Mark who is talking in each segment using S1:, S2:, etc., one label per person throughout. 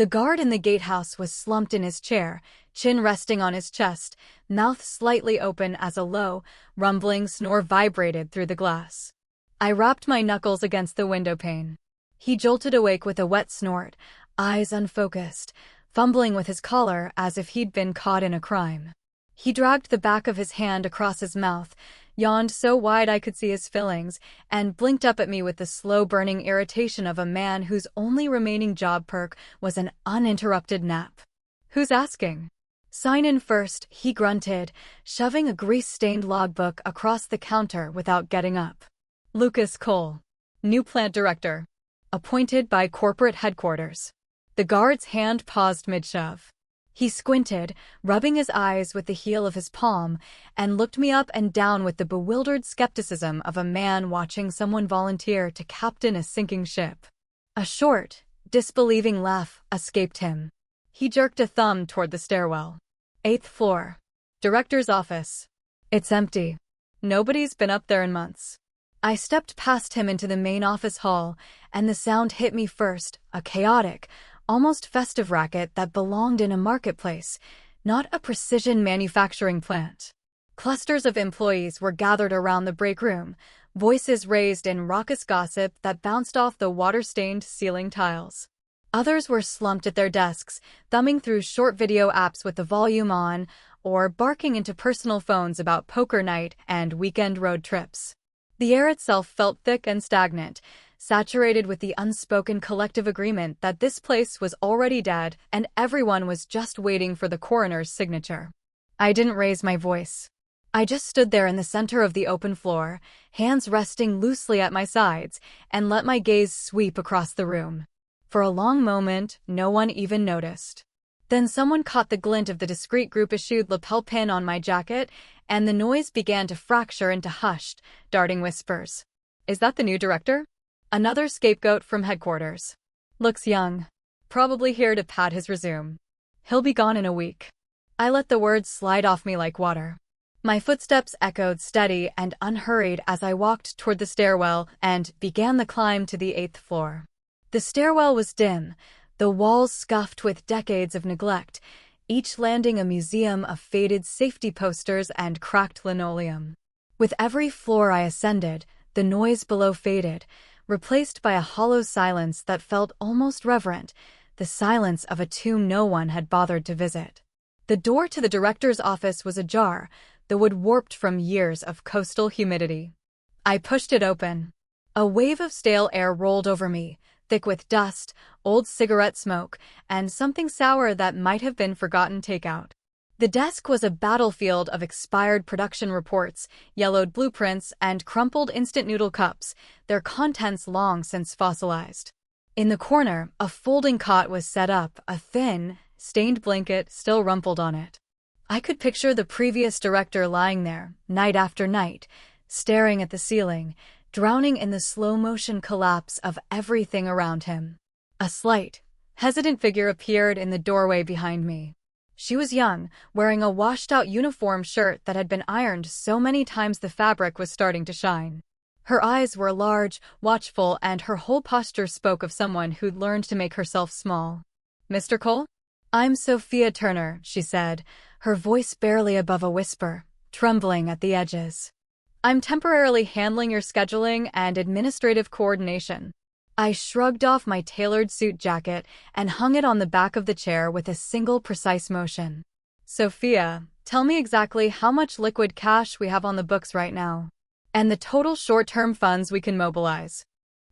S1: The guard in the gatehouse was slumped in his chair, chin resting on his chest, mouth slightly open as a low, rumbling snore vibrated through the glass. I rapped my knuckles against the windowpane. He jolted awake with a wet snort, eyes unfocused, fumbling with his collar as if he'd been caught in a crime. He dragged the back of his hand across his mouth, yawned so wide I could see his fillings, and blinked up at me with the slow-burning irritation of a man whose only remaining job perk was an uninterrupted nap. "Who's asking?" "Sign in first," he grunted, shoving a grease-stained logbook across the counter without getting up. "Lucas Cole, new plant director. Appointed by corporate headquarters." The guard's hand paused mid-shove. He squinted, rubbing his eyes with the heel of his palm, and looked me up and down with the bewildered skepticism of a man watching someone volunteer to captain a sinking ship. A short, disbelieving laugh escaped him. He jerked a thumb toward the stairwell. "8th floor. Director's office. It's empty. Nobody's been up there in months." I stepped past him into the main office hall, and the sound hit me first, a chaotic, almost festive racket that belonged in a marketplace, not a precision manufacturing plant. Clusters of employees were gathered around the break room, voices raised in raucous gossip that bounced off the water-stained ceiling tiles. Others were slumped at their desks, thumbing through short video apps with the volume on, or barking into personal phones about poker night and weekend road trips. The air itself felt thick and stagnant, saturated with the unspoken collective agreement that this place was already dead and everyone was just waiting for the coroner's signature. I didn't raise my voice. I just stood there in the center of the open floor, hands resting loosely at my sides, and let my gaze sweep across the room. For a long moment, no one even noticed. Then someone caught the glint of the discreet group-issued lapel pin on my jacket, and the noise began to fracture into hushed, darting whispers. "Is that the new director? Another scapegoat from headquarters. Looks young. Probably here to pad his resume. He'll be gone in a week." I let the words slide off me like water. My footsteps echoed steady and unhurried as I walked toward the stairwell and began the climb to the 8th floor. The stairwell was dim, the walls scuffed with decades of neglect, each landing a museum of faded safety posters and cracked linoleum. With every floor I ascended, the noise below faded, replaced by a hollow silence that felt almost reverent, the silence of a tomb no one had bothered to visit. The door to the director's office was ajar, the wood warped from years of coastal humidity. I pushed it open. A wave of stale air rolled over me, thick with dust, old cigarette smoke, and something sour that might have been forgotten takeout. The desk was a battlefield of expired production reports, yellowed blueprints, and crumpled instant noodle cups, their contents long since fossilized. In the corner, a folding cot was set up, a thin, stained blanket still rumpled on it. I could picture the previous director lying there, night after night, staring at the ceiling, drowning in the slow-motion collapse of everything around him. A slight, hesitant figure appeared in the doorway behind me. She was young, wearing a washed-out uniform shirt that had been ironed so many times the fabric was starting to shine. Her eyes were large, watchful, and her whole posture spoke of someone who'd learned to make herself small. "Mr. Cole?" "I'm Sophia Turner," she said, her voice barely above a whisper, trembling at the edges. "I'm temporarily handling your scheduling and administrative coordination." I shrugged off my tailored suit jacket and hung it on the back of the chair with a single precise motion. "Sophia, tell me exactly how much liquid cash we have on the books right now, and the total short-term funds we can mobilize."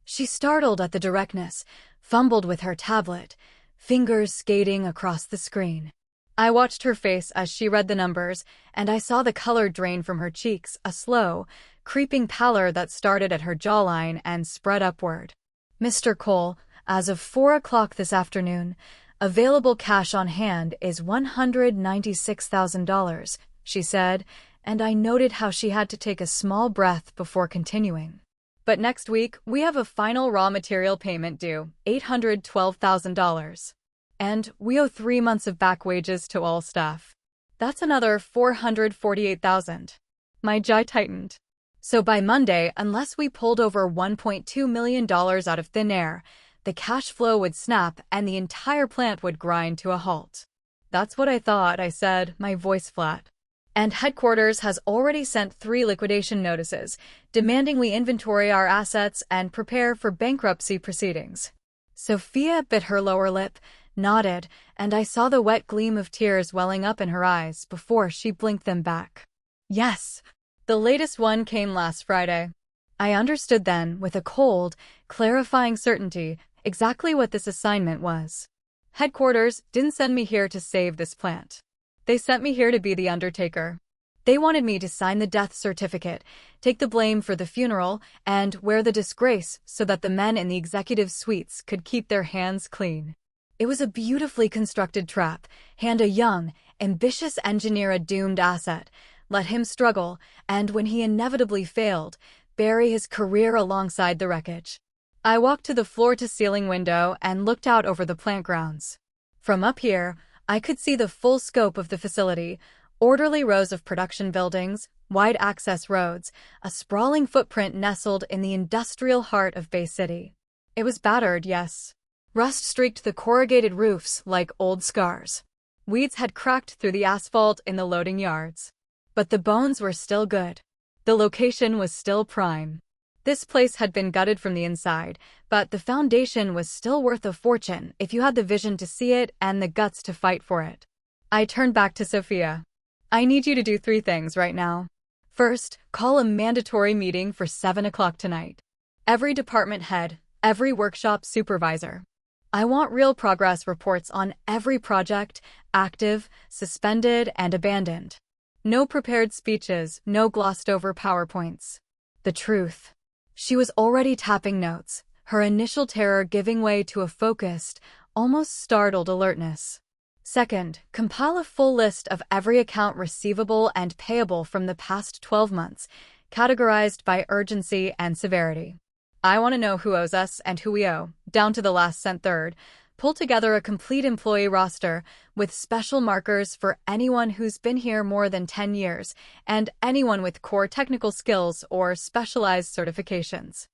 S1: She startled at the directness, fumbled with her tablet, fingers skating across the screen. I watched her face as she read the numbers, and I saw the color drain from her cheeks, a slow, creeping pallor that started at her jawline and spread upward. "Mr. Cole, as of 4 o'clock this afternoon, available cash on hand is $196,000, she said, and I noted how she had to take a small breath before continuing. "But next week, we have a final raw material payment due, $812,000. And we owe 3 months of back wages to all staff. That's another $448,000. My jaw tightened. "So by Monday, unless we pulled over $1.2 million out of thin air, the cash flow would snap and the entire plant would grind to a halt. "That's what I thought," I said, my voice flat. "And headquarters has already sent 3 liquidation notices, demanding we inventory our assets and prepare for bankruptcy proceedings." Sophia bit her lower lip, nodded, and I saw the wet gleam of tears welling up in her eyes before she blinked them back. "Yes, the latest one came last Friday." I understood then, with a cold, clarifying certainty, exactly what this assignment was. Headquarters didn't send me here to save this plant. They sent me here to be the undertaker. They wanted me to sign the death certificate, take the blame for the funeral, and wear the disgrace so that the men in the executive suites could keep their hands clean. It was a beautifully constructed trap. Hand a young, ambitious engineer a doomed asset, let him struggle, and when he inevitably failed, bury his career alongside the wreckage. I walked to the floor-to-ceiling window and looked out over the plant grounds. From up here, I could see the full scope of the facility: orderly rows of production buildings, wide access roads, a sprawling footprint nestled in the industrial heart of Bay City. It was battered, yes. Rust streaked the corrugated roofs like old scars. Weeds had cracked through the asphalt in the loading yards. But the bones were still good. The location was still prime. This place had been gutted from the inside, but the foundation was still worth a fortune if you had the vision to see it and the guts to fight for it. I turned back to Sophia. "I need you to do 3 things right now. First, call a mandatory meeting for 7 o'clock tonight. Every department head, every workshop supervisor. I want real progress reports on every project, active, suspended, and abandoned. No prepared speeches, no glossed-over PowerPoints. The truth." She was already tapping notes, her initial terror giving way to a focused, almost startled alertness. Second, compile a full list of every account receivable and payable from the past 12 months, categorized by urgency and severity. I want to know who owes us and who we owe, down to the last cent. Third, pull together a complete employee roster with special markers for anyone who's been here more than 10 years and anyone with core technical skills or specialized certifications.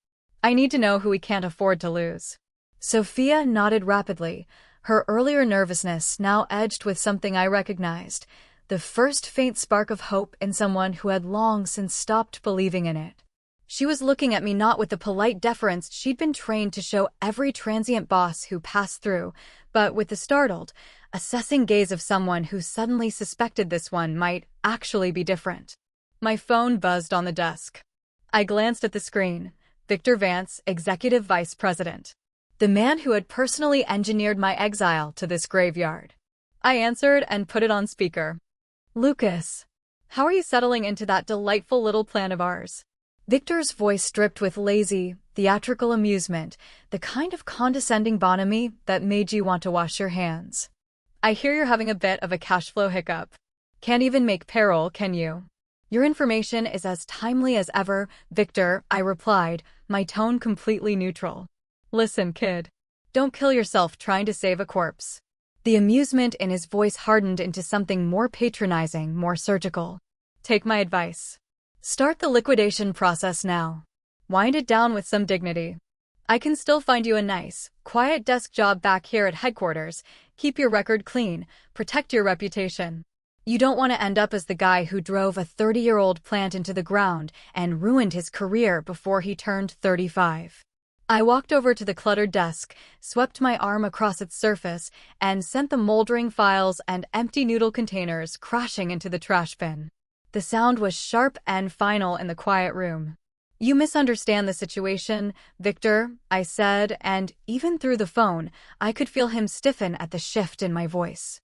S1: I need to know who we can't afford to lose. Sophia nodded rapidly, her earlier nervousness now edged with something I recognized, the first faint spark of hope in someone who had long since stopped believing in it. She was looking at me not with the polite deference she'd been trained to show every transient boss who passed through, but with the startled, assessing gaze of someone who suddenly suspected this one might actually be different. My phone buzzed on the desk. I glanced at the screen. Victor Vance, Executive Vice President. The man who had personally engineered my exile to this graveyard. I answered and put it on speaker. "Lucas, how are you settling into that delightful little plan of ours?" Victor's voice dripped with lazy, theatrical amusement, the kind of condescending bonhomie that made you want to wash your hands. "I hear you're having a bit of a cash flow hiccup. Can't even make payroll, can you?" "Your information is as timely as ever, Victor," I replied, my tone completely neutral. "Listen, kid. Don't kill yourself trying to save a corpse." The amusement in his voice hardened into something more patronizing, more surgical. "Take my advice. Start the liquidation process now. Wind it down with some dignity. I can still find you a nice, quiet desk job back here at headquarters. Keep your record clean, protect your reputation. You don't want to end up as the guy who drove a 30-year-old plant into the ground and ruined his career before he turned 35. I walked over to the cluttered desk, swept my arm across its surface, and sent the moldering files and empty noodle containers crashing into the trash bin. The sound was sharp and final in the quiet room. "You misunderstand the situation, Victor," I said, and even through the phone, I could feel him stiffen at the shift in my voice.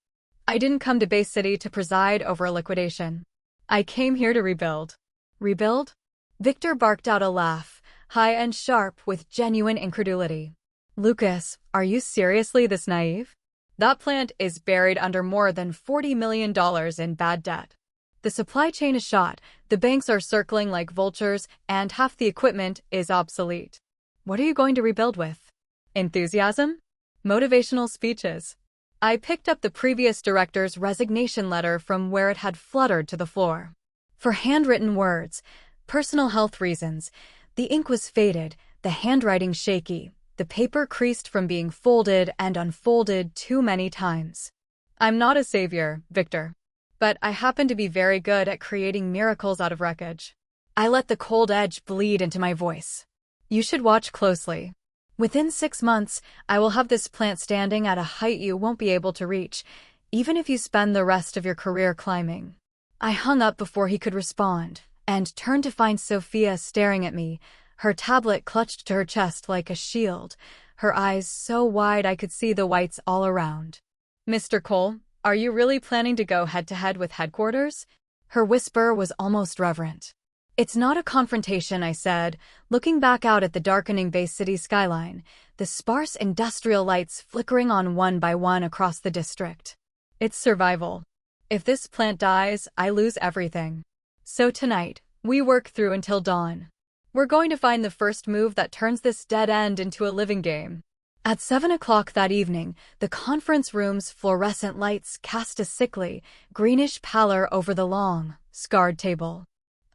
S1: "I didn't come to Bay City to preside over a liquidation. I came here to rebuild." "Rebuild?" Victor barked out a laugh, high and sharp with genuine incredulity. "Lucas, are you seriously this naive? That plant is buried under more than $40 million in bad debt. The supply chain is shot, the banks are circling like vultures, and half the equipment is obsolete. What are you going to rebuild with? Enthusiasm? Motivational speeches?" I picked up the previous director's resignation letter from where it had fluttered to the floor. For handwritten words, personal health reasons, the ink was faded, the handwriting shaky, The paper creased from being folded and unfolded too many times. I'm not a savior, Victor. But I happen to be very good at creating miracles out of wreckage. I let the cold edge bleed into my voice. You should watch closely. Within 6 months, I will have this plant standing at a height you won't be able to reach, even if you spend the rest of your career climbing. I hung up before he could respond, and turned to find Sophia staring at me, her tablet clutched to her chest like a shield, her eyes so wide I could see the whites all around. Mr. Cole, are you really planning to go head-to-head with headquarters? Her whisper was almost reverent. It's not a confrontation, I said, looking back out at the darkening Bay City skyline, the sparse industrial lights flickering on one by one across the district. It's survival. If this plant dies, I lose everything. So tonight, we work through until dawn. We're going to find the first move that turns this dead end into a living game. At 7 o'clock that evening, the conference room's fluorescent lights cast a sickly, greenish pallor over the long, scarred table.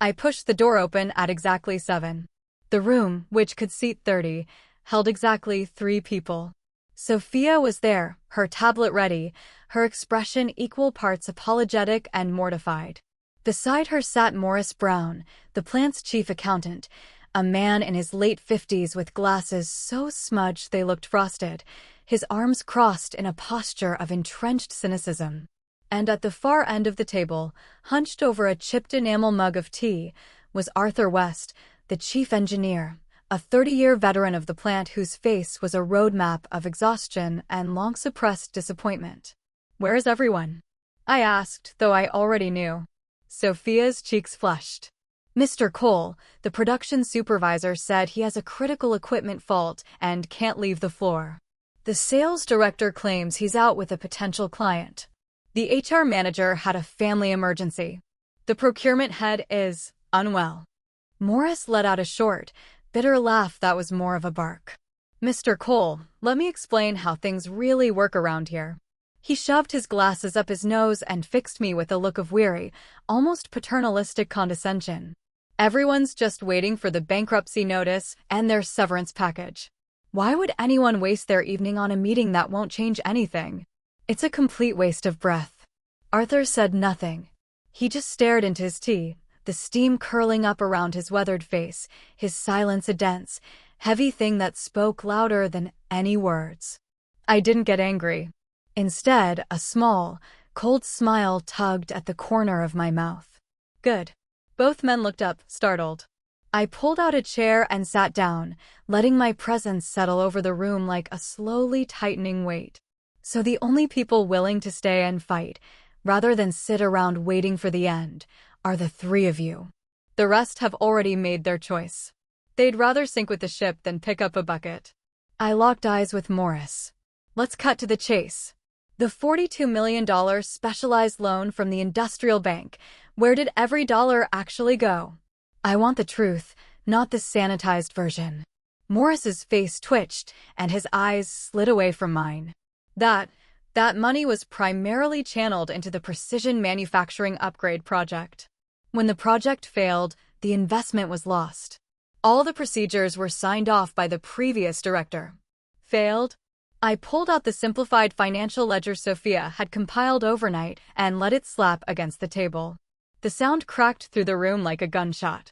S1: I pushed the door open at exactly 7. The room, which could seat 30, held exactly 3 people. Sophia was there, her tablet ready, her expression equal parts apologetic and mortified. Beside her sat Morris Brown, the plant's chief accountant, a man in his late 50s with glasses so smudged they looked frosted, his arms crossed in a posture of entrenched cynicism. And at the far end of the table, hunched over a chipped enamel mug of tea, was Arthur West, the chief engineer, a 30-year veteran of the plant whose face was a roadmap of exhaustion and long-suppressed disappointment. "Where is everyone?" I asked, though I already knew. Sophia's cheeks flushed. Mr. Cole, the production supervisor, said he has a critical equipment fault and can't leave the floor. The sales director claims he's out with a potential client. The HR manager had a family emergency. The procurement head is unwell. Morris let out a short, bitter laugh that was more of a bark. "Mr. Cole, let me explain how things really work around here." He shoved his glasses up his nose and fixed me with a look of weary, almost paternalistic condescension. Everyone's just waiting for the bankruptcy notice and their severance package. Why would anyone waste their evening on a meeting that won't change anything? It's a complete waste of breath. Arthur said nothing. He just stared into his tea, the steam curling up around his weathered face, his silence a dense, heavy thing that spoke louder than any words. I didn't get angry. Instead, a small, cold smile tugged at the corner of my mouth. Good. Both men looked up, startled. I pulled out a chair and sat down, letting my presence settle over the room like a slowly tightening weight. So the only people willing to stay and fight, rather than sit around waiting for the end, are the 3 of you. The rest have already made their choice. They'd rather sink with the ship than pick up a bucket. I locked eyes with Morris. Let's cut to the chase. The $42 million specialized loan from the industrial bank. Where did every dollar actually go? I want the truth, not the sanitized version. Morris's face twitched, and his eyes slid away from mine. That money was primarily channeled into the precision manufacturing upgrade project. When the project failed, the investment was lost. All the procedures were signed off by the previous director. Failed? I pulled out the simplified financial ledger Sophia had compiled overnight and let it slap against the table. The sound cracked through the room like a gunshot.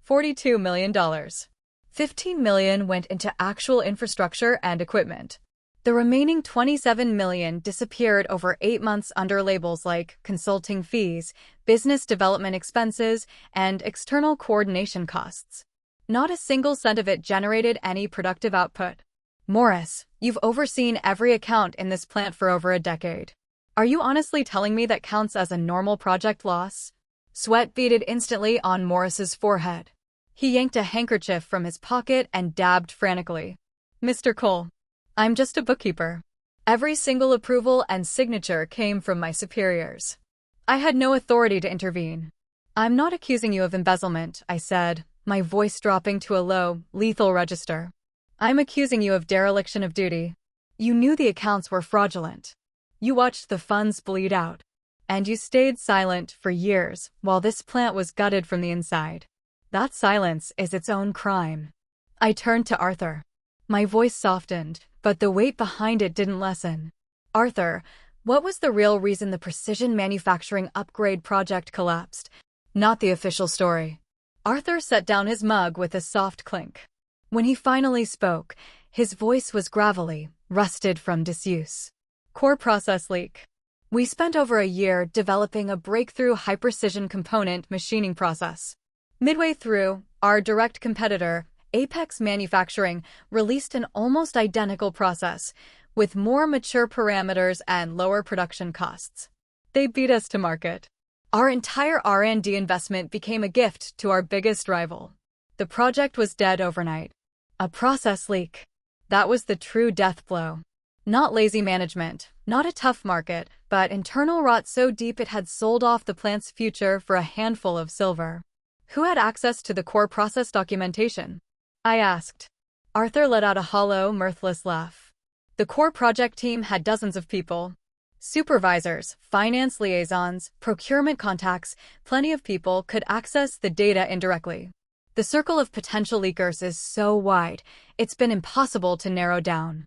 S1: $42 million. $15 million went into actual infrastructure and equipment. The remaining $27 million disappeared over 8 months under labels like consulting fees, business development expenses, and external coordination costs. Not a single cent of it generated any productive output. Morris, you've overseen every account in this plant for over a decade. Are you honestly telling me that counts as a normal project loss? Sweat beaded instantly on Morris's forehead. He yanked a handkerchief from his pocket and dabbed frantically. "Mr. Cole, I'm just a bookkeeper. Every single approval and signature came from my superiors. I had no authority to intervene." "I'm not accusing you of embezzlement," I said, my voice dropping to a low, lethal register. "I'm accusing you of dereliction of duty. You knew the accounts were fraudulent. You watched the funds bleed out. And you stayed silent for years while this plant was gutted from the inside. That silence is its own crime." I turned to Arthur. My voice softened, but the weight behind it didn't lessen. Arthur, what was the real reason the precision manufacturing upgrade project collapsed? Not the official story. Arthur set down his mug with a soft clink. When he finally spoke, his voice was gravelly, rusted from disuse. Core process leak. We spent over a year developing a breakthrough high-precision component machining process. Midway through, our direct competitor, Apex Manufacturing, released an almost identical process, with more mature parameters and lower production costs. They beat us to market. Our entire R&D investment became a gift to our biggest rival. The project was dead overnight. A process leak. That was the true death blow. Not lazy management, not a tough market, but internal rot so deep it had sold off the plant's future for a handful of silver. Who had access to the core process documentation? I asked. Arthur let out a hollow, mirthless laugh. The core project team had dozens of people. Supervisors, finance liaisons, procurement contacts, plenty of people could access the data indirectly. The circle of potential leakers is so wide, it's been impossible to narrow down.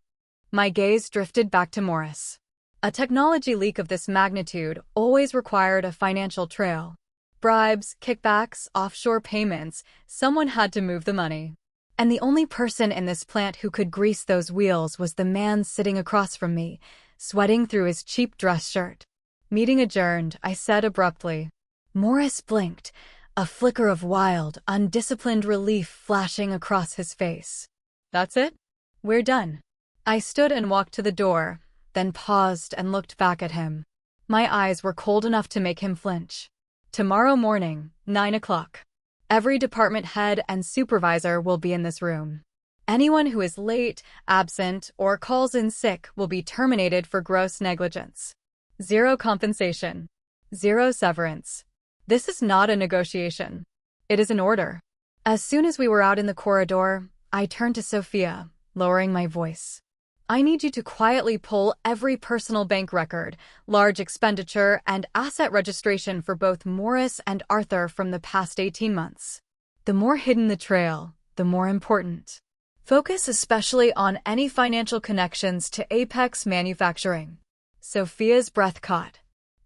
S1: My gaze drifted back to Morris. A technology leak of this magnitude always required a financial trail. Bribes, kickbacks, offshore payments, someone had to move the money. And the only person in this plant who could grease those wheels was the man sitting across from me, sweating through his cheap dress shirt. Meeting adjourned, I said abruptly. Morris blinked, a flicker of wild, undisciplined relief flashing across his face. That's it? We're done. I stood and walked to the door, then paused and looked back at him. My eyes were cold enough to make him flinch. Tomorrow morning, 9 o'clock. Every department head and supervisor will be in this room. Anyone who is late, absent, or calls in sick will be terminated for gross negligence. Zero compensation. Zero severance. This is not a negotiation. It is an order. As soon as we were out in the corridor, I turned to Sophia, lowering my voice. I need you to quietly pull every personal bank record, large expenditure, and asset registration for both Morris and Arthur from the past 18 months. The more hidden the trail, the more important. Focus especially on any financial connections to Apex Manufacturing. Sophia's breath caught.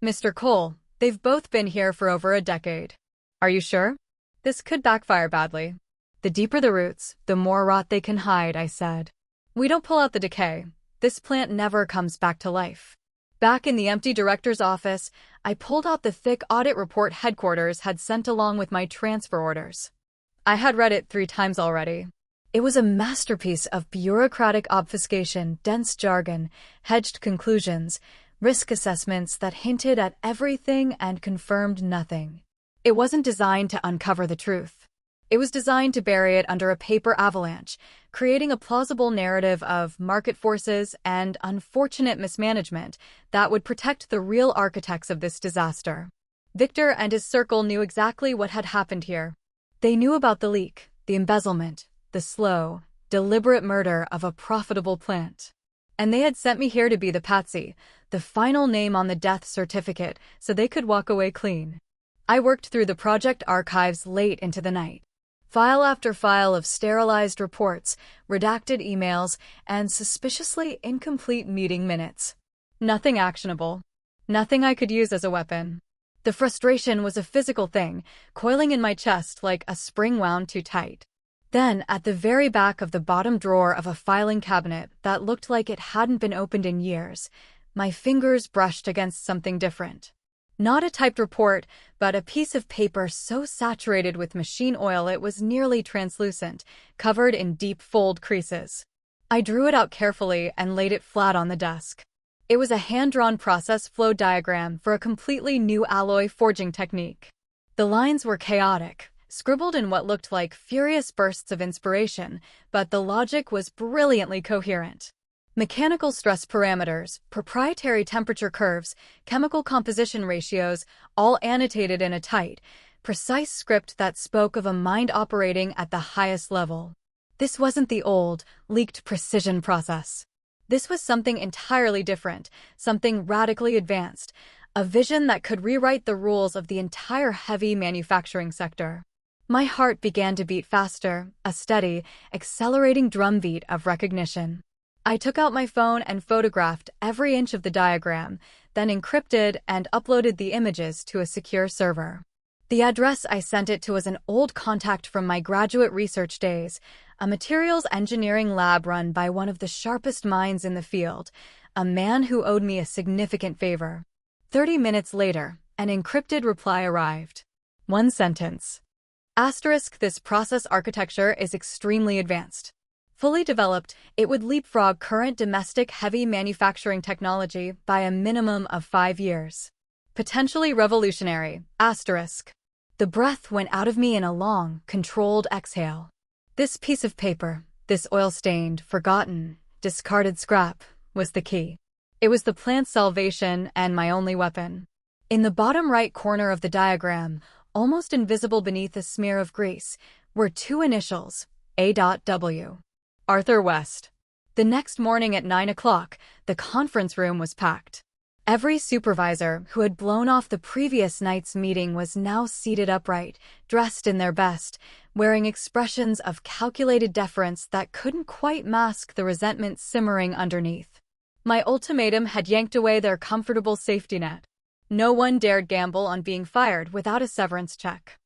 S1: Mr. Cole, they've both been here for over a decade. Are you sure? This could backfire badly. The deeper the roots, the more rot they can hide, I said. We don't pull out the decay. This plant never comes back to life. Back in the empty director's office, I pulled out the thick audit report headquarters had sent along with my transfer orders. I had read it 3 times already. It was a masterpiece of bureaucratic obfuscation, dense jargon, hedged conclusions, risk assessments that hinted at everything and confirmed nothing. It wasn't designed to uncover the truth. It was designed to bury it under a paper avalanche, creating a plausible narrative of market forces and unfortunate mismanagement that would protect the real architects of this disaster. Victor and his circle knew exactly what had happened here. They knew about the leak, the embezzlement, the slow, deliberate murder of a profitable plant. And they had sent me here to be the patsy, the final name on the death certificate, so they could walk away clean. I worked through the project archives late into the night. File after file of sterilized reports, redacted emails, and suspiciously incomplete meeting minutes. Nothing actionable. Nothing I could use as a weapon. The frustration was a physical thing, coiling in my chest like a spring wound too tight. Then, at the very back of the bottom drawer of a filing cabinet that looked like it hadn't been opened in years, my fingers brushed against something different. Not a typed report, but a piece of paper so saturated with machine oil it was nearly translucent, covered in deep fold creases. I drew it out carefully and laid it flat on the desk. It was a hand-drawn process flow diagram for a completely new alloy forging technique. The lines were chaotic, scribbled in what looked like furious bursts of inspiration, but the logic was brilliantly coherent. Mechanical stress parameters, proprietary temperature curves, chemical composition ratios, all annotated in a tight, precise script that spoke of a mind operating at the highest level. This wasn't the old, leaked precision process. This was something entirely different, something radically advanced, a vision that could rewrite the rules of the entire heavy manufacturing sector. My heart began to beat faster, a steady, accelerating drumbeat of recognition. I took out my phone and photographed every inch of the diagram, then encrypted and uploaded the images to a secure server. The address I sent it to was an old contact from my graduate research days, a materials engineering lab run by one of the sharpest minds in the field, a man who owed me a significant favor. 30 minutes later, an encrypted reply arrived. One sentence. Asterisk, this process architecture is extremely advanced. Fully developed, it would leapfrog current domestic heavy manufacturing technology by a minimum of 5 years. Potentially revolutionary. Asterisk. The breath went out of me in a long, controlled exhale. This piece of paper, this oil-stained, forgotten, discarded scrap, was the key. It was the plant's salvation and my only weapon. In the bottom right corner of the diagram, almost invisible beneath a smear of grease, were 2 initials, A.W. Arthur West. The next morning at 9 o'clock, the conference room was packed. Every supervisor who had blown off the previous night's meeting was now seated upright, dressed in their best, wearing expressions of calculated deference that couldn't quite mask the resentment simmering underneath. My ultimatum had yanked away their comfortable safety net. No one dared gamble on being fired without a severance check.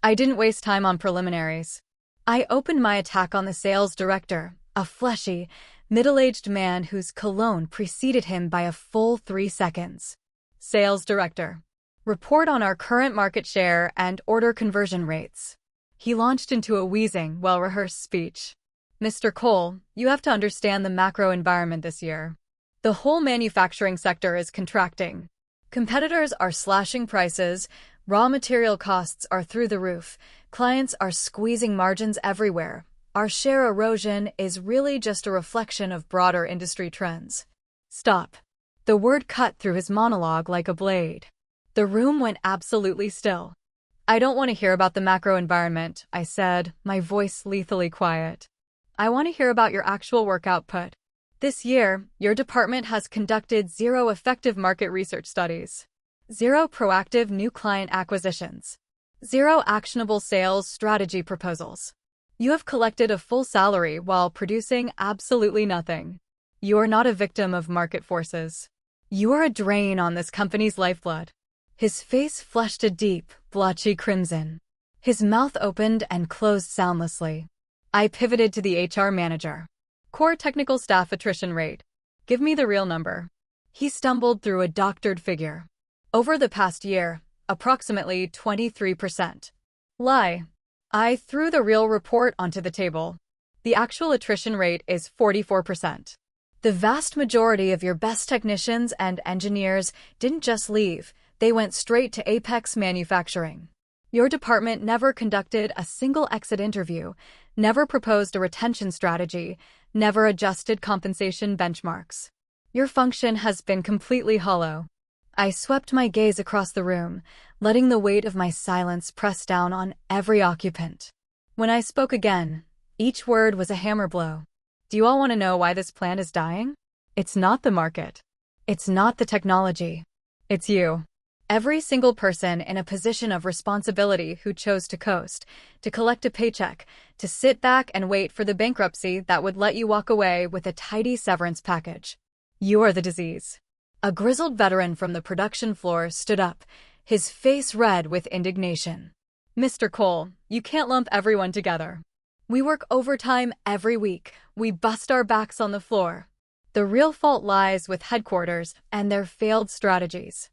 S1: I didn't waste time on preliminaries. I opened my attack on the sales director, a fleshy, middle-aged man whose cologne preceded him by a full 3 seconds. Sales director. Report on our current market share and order conversion rates. He launched into a wheezing, well-rehearsed speech. Mr. Cole, you have to understand the macro environment this year. The whole manufacturing sector is contracting. Competitors are slashing prices, raw material costs are through the roof, clients are squeezing margins everywhere. Our share erosion is really just a reflection of broader industry trends. Stop. The word cut through his monologue like a blade. The room went absolutely still. I don't want to hear about the macro environment, I said, my voice lethally quiet. I want to hear about your actual work output. This year, your department has conducted 0 effective market research studies, 0 proactive new client acquisitions, 0 actionable sales strategy proposals. You have collected a full salary while producing absolutely nothing. You are not a victim of market forces. You are a drain on this company's lifeblood. His face flushed a deep, blotchy crimson. His mouth opened and closed soundlessly. I pivoted to the HR manager. Core technical staff attrition rate. Give me the real number. He stumbled through a doctored figure. Over the past year, approximately 23%. Lie. I threw the real report onto the table. The actual attrition rate is 44%. The vast majority of your best technicians and engineers didn't just leave, they went straight to Apex Manufacturing. Your department never conducted a single exit interview, never proposed a retention strategy, never adjusted compensation benchmarks. Your function has been completely hollow. I swept my gaze across the room, letting the weight of my silence press down on every occupant. When I spoke again, each word was a hammer blow. Do you all want to know why this plant is dying? It's not the market. It's not the technology. It's you. Every single person in a position of responsibility who chose to coast, to collect a paycheck, to sit back and wait for the bankruptcy that would let you walk away with a tidy severance package. You are the disease. A grizzled veteran from the production floor stood up, his face red with indignation. Mr. Cole, you can't lump everyone together. We work overtime every week. We bust our backs on the floor. The real fault lies with headquarters and their failed strategies.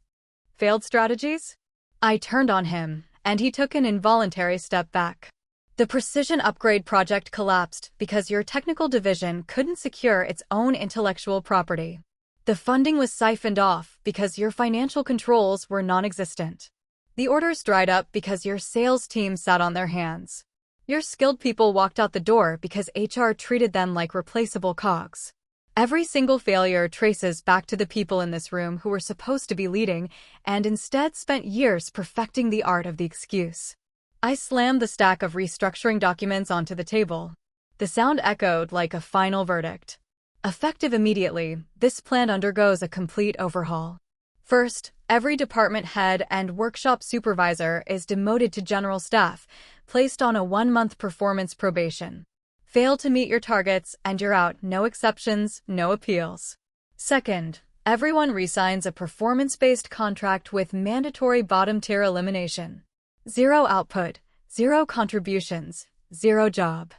S1: Failed strategies? I turned on him, and he took an involuntary step back. The precision upgrade project collapsed because your technical division couldn't secure its own intellectual property. The funding was siphoned off because your financial controls were non-existent. The orders dried up because your sales team sat on their hands. Your skilled people walked out the door because HR treated them like replaceable cogs. Every single failure traces back to the people in this room who were supposed to be leading and instead spent years perfecting the art of the excuse. I slammed the stack of restructuring documents onto the table. The sound echoed like a final verdict. Effective immediately, this plant undergoes a complete overhaul. First, every department head and workshop supervisor is demoted to general staff, placed on a 1-month performance probation. Fail to meet your targets and you're out, no exceptions, no appeals. Second, everyone resigns a performance-based contract with mandatory bottom-tier elimination. 0 output, 0 contributions, 0 job.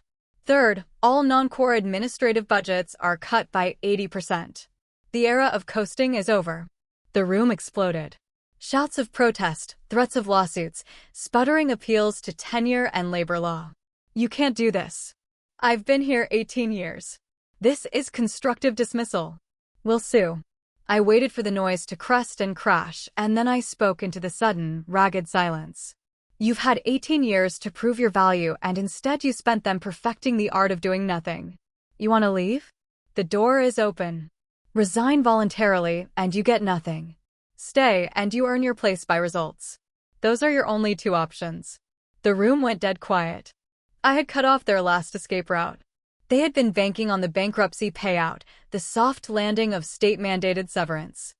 S1: Third, all non-core administrative budgets are cut by 80%. The era of coasting is over. The room exploded. Shouts of protest, threats of lawsuits, sputtering appeals to tenure and labor law. You can't do this. I've been here 18 years. This is constructive dismissal. We'll sue. I waited for the noise to crest and crash, and then I spoke into the sudden, ragged silence. You've had 18 years to prove your value, and instead you spent them perfecting the art of doing nothing. You want to leave? The door is open. Resign voluntarily, and you get nothing. Stay, and you earn your place by results. Those are your only 2 options. The room went dead quiet. I had cut off their last escape route. They had been banking on the bankruptcy payout, the soft landing of state-mandated severance.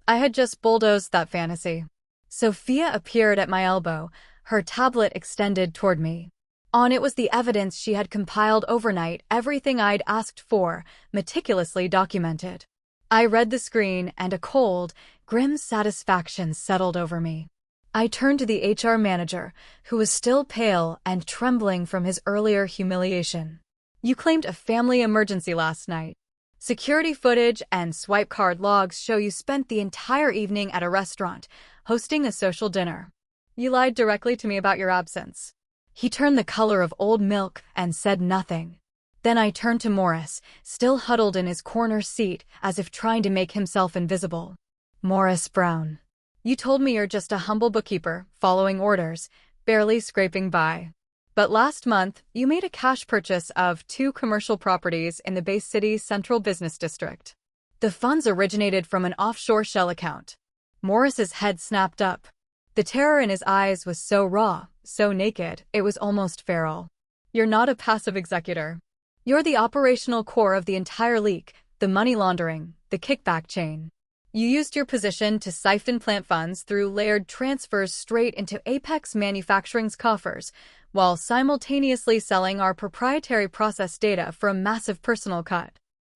S1: I had just bulldozed that fantasy. Sophia appeared at my elbow, her tablet extended toward me. On it was the evidence she had compiled overnight, everything I'd asked for, meticulously documented. I read the screen, and a cold, grim satisfaction settled over me. I turned to the HR manager, who was still pale and trembling from his earlier humiliation. You claimed a family emergency last night. Security footage and swipe card logs show you spent the entire evening at a restaurant, hosting a social dinner. You lied directly to me about your absence. He turned the color of old milk and said nothing. Then I turned to Morris, still huddled in his corner seat, as if trying to make himself invisible. Morris Brown. You told me you're just a humble bookkeeper, following orders, barely scraping by. But last month, you made a cash purchase of 2 commercial properties in the Bay City Central Business District. The funds originated from an offshore shell account. Morris's head snapped up. The terror in his eyes was so raw, so naked, it was almost feral. You're not a passive executor. You're the operational core of the entire leak, the money laundering, the kickback chain. You used your position to siphon plant funds through layered transfers straight into Apex Manufacturing's coffers, while simultaneously selling our proprietary process data for a massive personal cut.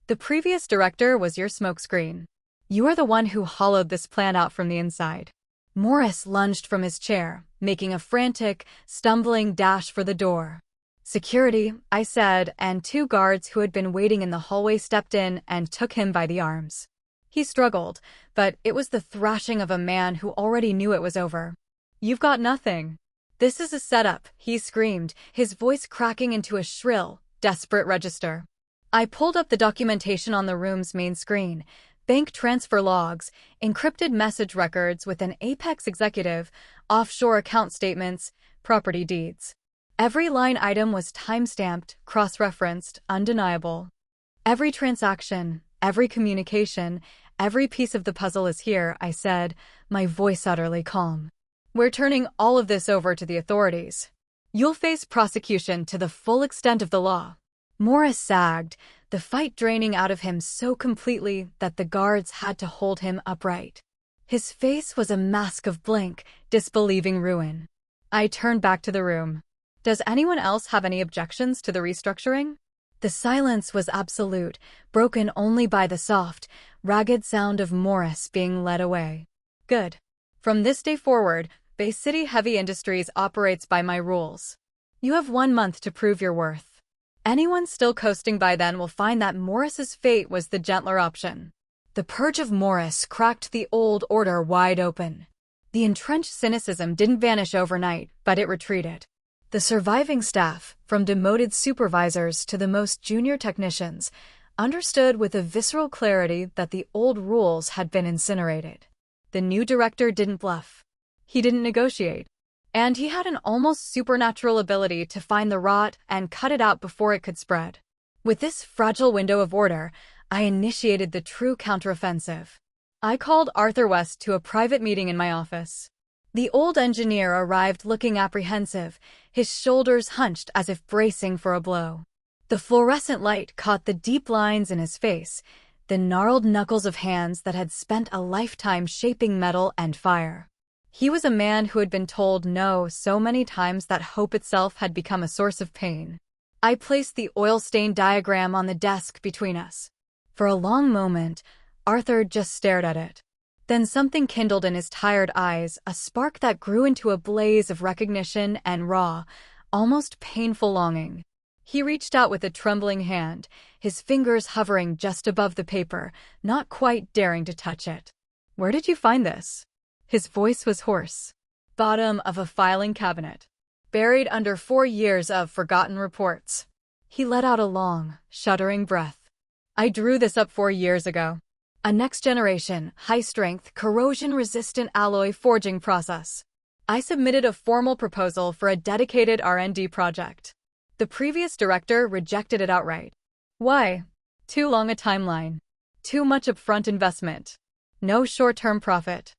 S1: The previous director was your smokescreen. You are the one who hollowed this plan out from the inside. Morris lunged from his chair, making a frantic, stumbling dash for the door. Security, I said, and 2 guards who had been waiting in the hallway stepped in and took him by the arms. He struggled, but it was the thrashing of a man who already knew it was over. You've got nothing. This is a setup, he screamed, his voice cracking into a shrill, desperate register. I pulled up the documentation on the room's main screen. Bank transfer logs, encrypted message records with an Apex executive, offshore account statements, property deeds. Every line item was time-stamped, cross-referenced, undeniable. Every transaction, every communication, every piece of the puzzle is here, I said, my voice utterly calm. We're turning all of this over to the authorities. You'll face prosecution to the full extent of the law. Morris sagged, the fight draining out of him so completely that the guards had to hold him upright. His face was a mask of blank, disbelieving ruin. I turned back to the room. Does anyone else have any objections to the restructuring? The silence was absolute, broken only by the soft, ragged sound of Morris being led away. Good. From this day forward, Bay City Heavy Industries operates by my rules. You have 1 month to prove your worth. Anyone still coasting by then will find that Morris's fate was the gentler option. The purge of Morris cracked the old order wide open. The entrenched cynicism didn't vanish overnight, but it retreated. The surviving staff, from demoted supervisors to the most junior technicians, understood with a visceral clarity that the old rules had been incinerated. The new director didn't bluff. He didn't negotiate. And he had an almost supernatural ability to find the rot and cut it out before it could spread. With this fragile window of order, I initiated the true counteroffensive. I called Arthur West to a private meeting in my office. The old engineer arrived looking apprehensive, his shoulders hunched as if bracing for a blow. The fluorescent light caught the deep lines in his face, the gnarled knuckles of hands that had spent a lifetime shaping metal and fire. He was a man who had been told no so many times that hope itself had become a source of pain. I placed the oil stain diagram on the desk between us. For a long moment, Arthur just stared at it. Then something kindled in his tired eyes, a spark that grew into a blaze of recognition and raw, almost painful longing. He reached out with a trembling hand, his fingers hovering just above the paper, not quite daring to touch it. "Where did you find this?" His voice was hoarse. "Bottom of a filing cabinet. Buried under 4 years of forgotten reports." He let out a long, shuddering breath. "I drew this up 4 years ago. A next-generation, high-strength, corrosion-resistant alloy forging process. I submitted a formal proposal for a dedicated R&D project. The previous director rejected it outright. Why? Too long a timeline. Too much upfront investment. No short-term profit."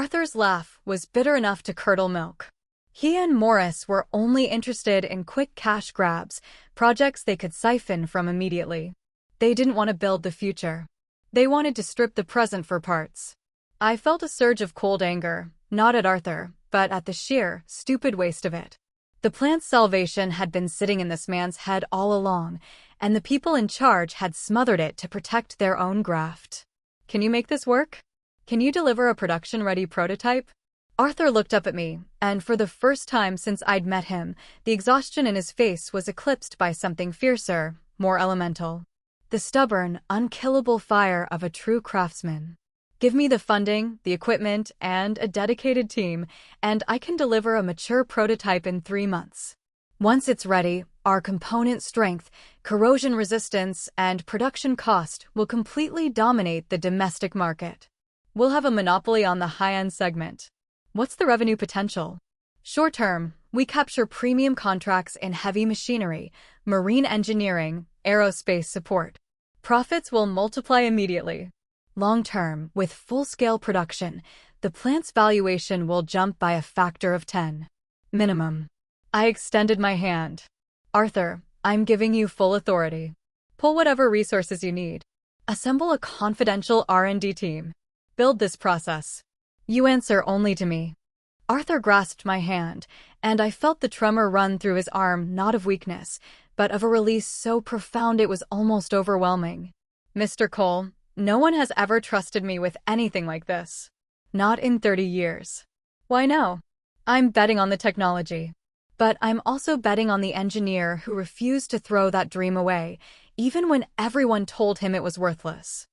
S1: Arthur's laugh was bitter enough to curdle milk. He and Morris were only interested in quick cash grabs, projects they could siphon from immediately. They didn't want to build the future. They wanted to strip the present for parts. I felt a surge of cold anger, not at Arthur, but at the sheer, stupid waste of it. The plant's salvation had been sitting in this man's head all along, and the people in charge had smothered it to protect their own graft. "Can you make this work? Can you deliver a production-ready prototype?" Arthur looked up at me, and for the first time since I'd met him, the exhaustion in his face was eclipsed by something fiercer, more elemental. The stubborn, unkillable fire of a true craftsman. "Give me the funding, the equipment, and a dedicated team, and I can deliver a mature prototype in 3 months. Once it's ready, our component strength, corrosion resistance, and production cost will completely dominate the domestic market. We'll have a monopoly on the high-end segment." "What's the revenue potential?" "Short-term, we capture premium contracts in heavy machinery, marine engineering, aerospace support. Profits will multiply immediately. Long-term, with full-scale production, the plant's valuation will jump by a factor of 10. Minimum." I extended my hand. "Arthur, I'm giving you full authority. Pull whatever resources you need. Assemble a confidential R&D team. Build this process. You answer only to me." Arthur grasped my hand, and I felt the tremor run through his arm, not of weakness, but of a release so profound it was almost overwhelming. "Mr. Cole, no one has ever trusted me with anything like this. Not in 30 years. Why no? I'm betting on the technology. But I'm also betting on the engineer who refused to throw that dream away, even when everyone told him it was worthless."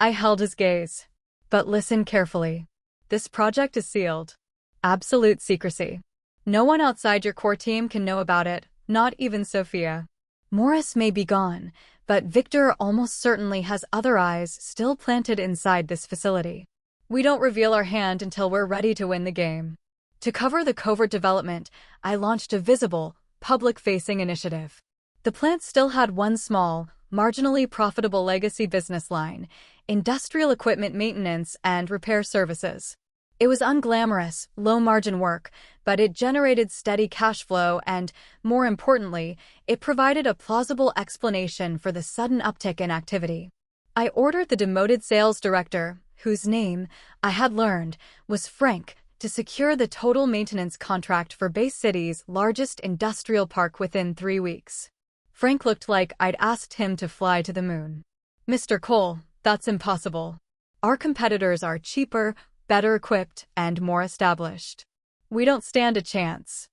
S1: I held his gaze. "But listen carefully. This project is sealed. Absolute secrecy. No one outside your core team can know about it, not even Sophia. Morris may be gone, but Victor almost certainly has other eyes still planted inside this facility. We don't reveal our hand until we're ready to win the game." To cover the covert development, I launched a visible, public-facing initiative. The plant still had one small, marginally profitable legacy business line: industrial equipment maintenance and repair services. It was unglamorous, low-margin work, but it generated steady cash flow and, more importantly, it provided a plausible explanation for the sudden uptick in activity. I ordered the demoted sales director, whose name, I had learned, was Frank, to secure the total maintenance contract for Bay City's largest industrial park within 3 weeks. Frank looked like I'd asked him to fly to the moon. "Mr. Cole, that's impossible. Our competitors are cheaper, better equipped, and more established. We don't stand a chance.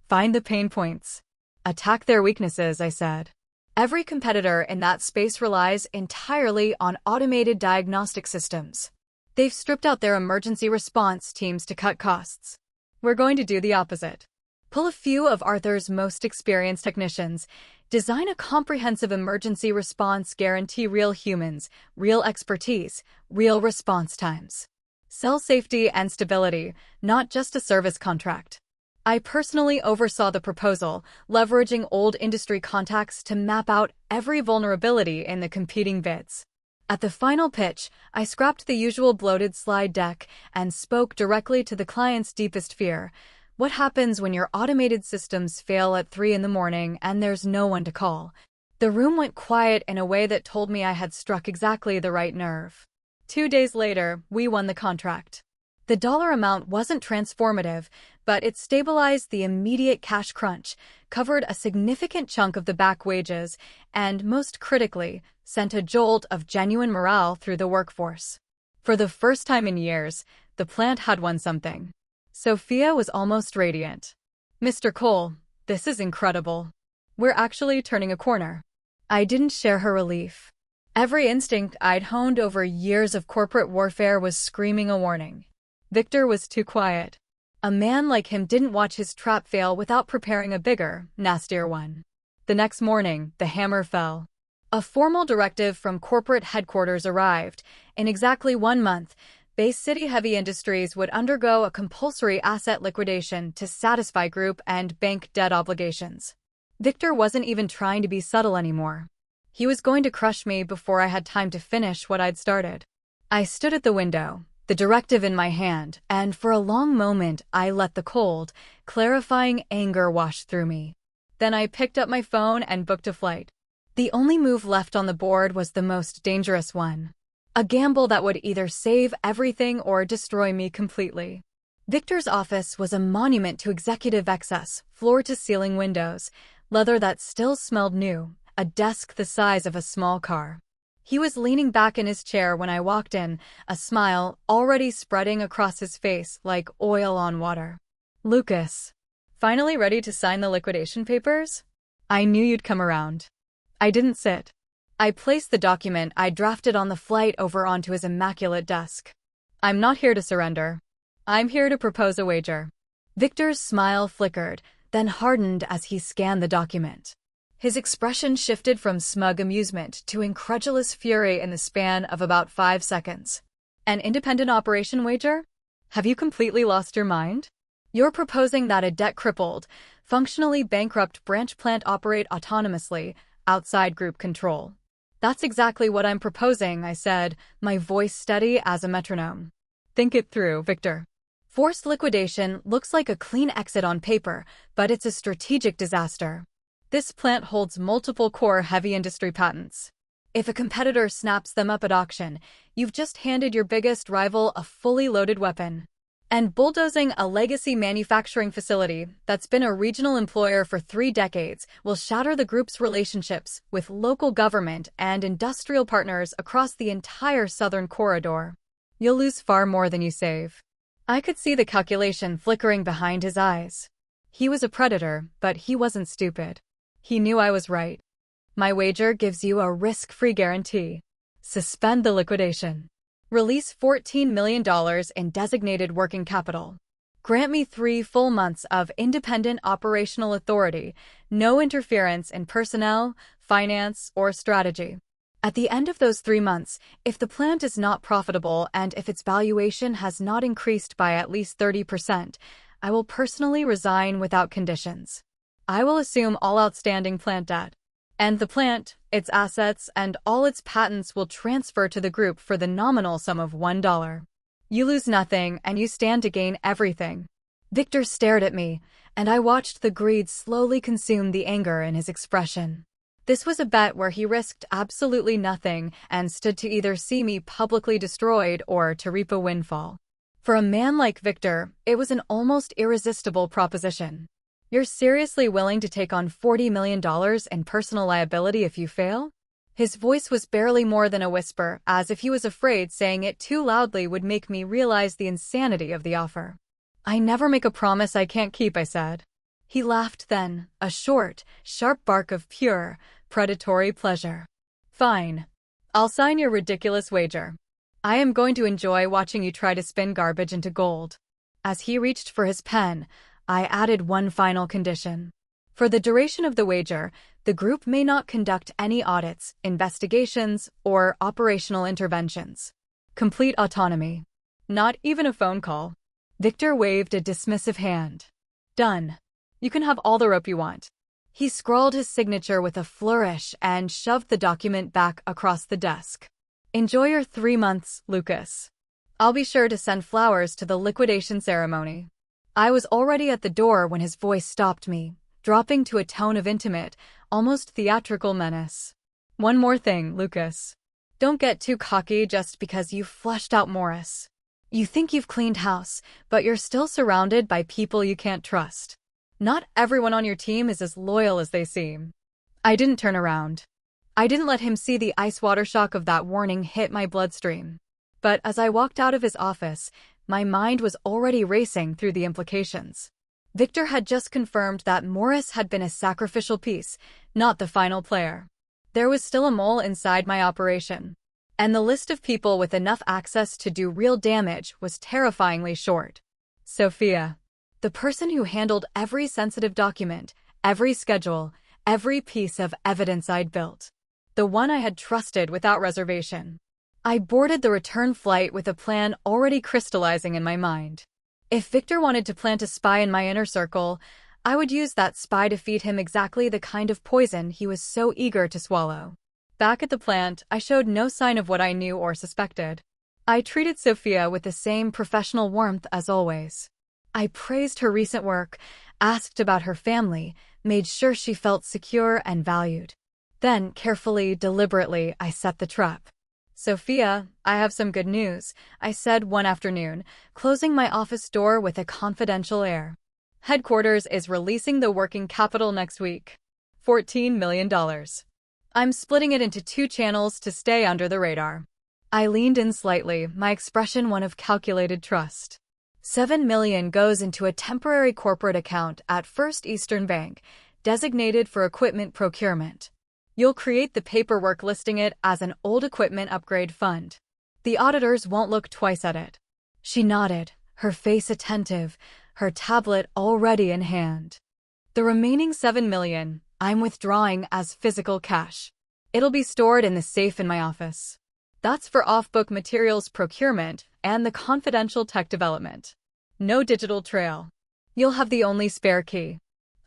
S1: Find the pain points. Attack their weaknesses," I said. "Every competitor in that space relies entirely on automated diagnostic systems. They've stripped out their emergency response teams to cut costs. We're going to do the opposite. Pull a few of Arthur's most experienced technicians, design a comprehensive emergency response, guarantee real humans, real expertise, real response times. Sell safety and stability, not just a service contract." I personally oversaw the proposal, leveraging old industry contacts to map out every vulnerability in the competing bids. At the final pitch, I scrapped the usual bloated slide deck and spoke directly to the client's deepest fear: what happens when your automated systems fail at 3 in the morning and there's no one to call? The room went quiet in a way that told me I had struck exactly the right nerve. 2 days later, we won the contract. The dollar amount wasn't transformative, but it stabilized the immediate cash crunch, covered a significant chunk of the back wages, and, most critically, sent a jolt of genuine morale through the workforce. For the first time in years, the plant had won something. Sophia was almost radiant. "Mr. Cole, this is incredible. We're actually turning a corner." I didn't share her relief. Every instinct I'd honed over years of corporate warfare was screaming a warning. Victor was too quiet. A man like him didn't watch his trap fail without preparing a bigger, nastier one. The next morning, the hammer fell. A formal directive from corporate headquarters arrived. In exactly 1 month, Bay City Heavy Industries would undergo a compulsory asset liquidation to satisfy group and bank debt obligations. Victor wasn't even trying to be subtle anymore. He was going to crush me before I had time to finish what I'd started. I stood at the window, the directive in my hand, and for a long moment I let the cold, clarifying anger wash through me. Then I picked up my phone and booked a flight. The only move left on the board was the most dangerous one. A gamble that would either save everything or destroy me completely. Victor's office was a monument to executive excess, floor-to-ceiling windows, leather that still smelled new, a desk the size of a small car. He was leaning back in his chair when I walked in, a smile already spreading across his face like oil on water. "Lucas, finally ready to sign the liquidation papers? I knew you'd come around." I didn't sit. I placed the document I drafted on the flight over onto his immaculate desk. "I'm not here to surrender. I'm here to propose a wager." Victor's smile flickered, then hardened as he scanned the document. His expression shifted from smug amusement to incredulous fury in the span of about 5 seconds. "An independent operation wager? Have you completely lost your mind? You're proposing that a debt-crippled, functionally bankrupt branch plant operate autonomously, outside group control." "That's exactly what I'm proposing," I said, my voice steady as a metronome. "Think it through, Victor. Forced liquidation looks like a clean exit on paper, but it's a strategic disaster. This plant holds multiple core heavy industry patents. If a competitor snaps them up at auction, you've just handed your biggest rival a fully loaded weapon. And bulldozing a legacy manufacturing facility that's been a regional employer for 3 decades will shatter the group's relationships with local government and industrial partners across the entire southern corridor. You'll lose far more than you save." I could see the calculation flickering behind his eyes. He was a predator, but he wasn't stupid. He knew I was right. "My wager gives you a risk-free guarantee. Suspend the liquidation. Release $14 million in designated working capital. Grant me 3 full months of independent operational authority, no interference in personnel, finance, or strategy. At the end of those 3 months, if the plant is not profitable and if its valuation has not increased by at least 30%, I will personally resign without conditions. I will assume all outstanding plant debt. And the plant, its assets, and all its patents will transfer to the group for the nominal sum of $1. You lose nothing, and you stand to gain everything." Victor stared at me, and I watched the greed slowly consume the anger in his expression. This was a bet where he risked absolutely nothing and stood to either see me publicly destroyed or to reap a windfall. For a man like Victor, it was an almost irresistible proposition. "You're seriously willing to take on $40 million in personal liability if you fail?" His voice was barely more than a whisper, as if he was afraid saying it too loudly would make me realize the insanity of the offer. "I never make a promise I can't keep," I said. He laughed then, a short, sharp bark of pure, predatory pleasure. "Fine. I'll sign your ridiculous wager. I am going to enjoy watching you try to spin garbage into gold." As he reached for his pen, I added one final condition. For the duration of the wager, the group may not conduct any audits, investigations, or operational interventions. Complete autonomy. Not even a phone call. Victor waved a dismissive hand. "Done. You can have all the rope you want." He scrawled his signature with a flourish and shoved the document back across the desk. "Enjoy your 3 months, Lucas. I'll be sure to send flowers to the liquidation ceremony." I was already at the door when his voice stopped me, dropping to a tone of intimate, almost theatrical menace. "One more thing, Lucas. Don't get too cocky just because you've flushed out Morris. You think you've cleaned house, but you're still surrounded by people you can't trust. Not everyone on your team is as loyal as they seem. I didn't turn around. I didn't let him see the ice water shock of that warning hit my bloodstream. But as I walked out of his office, my mind was already racing through the implications. Victor had just confirmed that Morris had been a sacrificial piece, not the final player. There was still a mole inside my operation. And the list of people with enough access to do real damage was terrifyingly short. Sophia. The person who handled every sensitive document, every schedule, every piece of evidence I'd built. The one I had trusted without reservation. I boarded the return flight with a plan already crystallizing in my mind. If Victor wanted to plant a spy in my inner circle, I would use that spy to feed him exactly the kind of poison he was so eager to swallow. Back at the plant, I showed no sign of what I knew or suspected. I treated Sophia with the same professional warmth as always. I praised her recent work, asked about her family, made sure she felt secure and valued. Then, carefully, deliberately, I set the trap. Sophia, I have some good news, I said one afternoon, closing my office door with a confidential air. Headquarters is releasing the working capital next week. $14 million. I'm splitting it into 2 channels to stay under the radar. I leaned in slightly, my expression one of calculated trust. $7 million goes into a temporary corporate account at First Eastern Bank, designated for equipment procurement. You'll create the paperwork listing it as an old equipment upgrade fund. The auditors won't look twice at it. She nodded, her face attentive, her tablet already in hand. The remaining $7 million, I'm withdrawing as physical cash. It'll be stored in the safe in my office. That's for off-book materials procurement and the confidential tech development. No digital trail. You'll have the only spare key.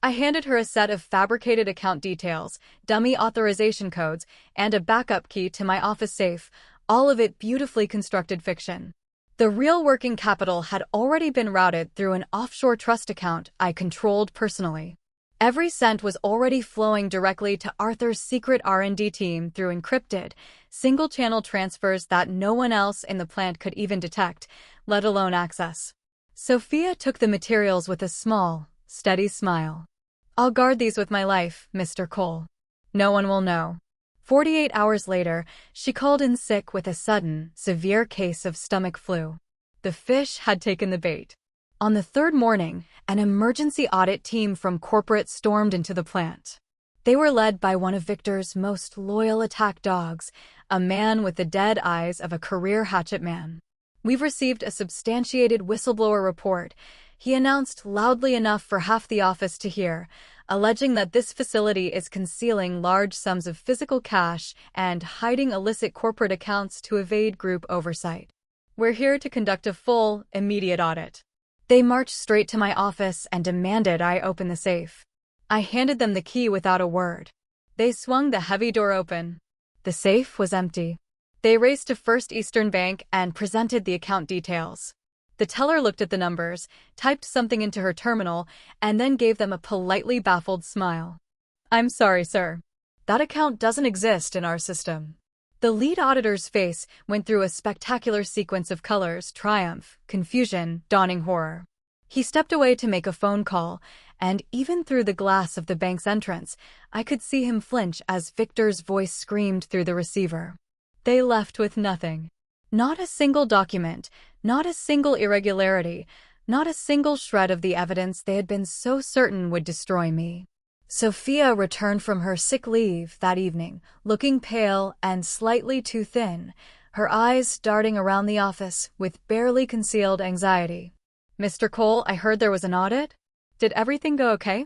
S1: I handed her a set of fabricated account details, dummy authorization codes, and a backup key to my office safe, all of it beautifully constructed fiction. The real working capital had already been routed through an offshore trust account I controlled personally. Every cent was already flowing directly to Arthur's secret R&D team through encrypted, single-channel transfers that no one else in the plant could even detect, let alone access. Sophia took the materials with a small, steady smile. I'll guard these with my life, Mr. Cole. No one will know. 48 hours later, she called in sick with a sudden, severe case of stomach flu. The fish had taken the bait. On the 3rd morning, an emergency audit team from corporate stormed into the plant. They were led by one of Victor's most loyal attack dogs, a man with the dead eyes of a career hatchet man. We've received a substantiated whistleblower report, he announced loudly enough for half the office to hear, alleging that this facility is concealing large sums of physical cash and hiding illicit corporate accounts to evade group oversight. We're here to conduct a full, immediate audit. They marched straight to my office and demanded I open the safe. I handed them the key without a word. They swung the heavy door open. The safe was empty. They raced to First Eastern Bank and presented the account details. The teller looked at the numbers, typed something into her terminal, and then gave them a politely baffled smile. I'm sorry, sir. That account doesn't exist in our system. The lead auditor's face went through a spectacular sequence of colors, triumph, confusion, dawning horror. He stepped away to make a phone call, and even through the glass of the bank's entrance, I could see him flinch as Victor's voice screamed through the receiver. They left with nothing. Not a single document, not a single irregularity, not a single shred of the evidence they had been so certain would destroy me. Sophia returned from her sick leave that evening, looking pale and slightly too thin, her eyes darting around the office with barely concealed anxiety. Mr. Cole, I heard there was an audit? Did everything go okay?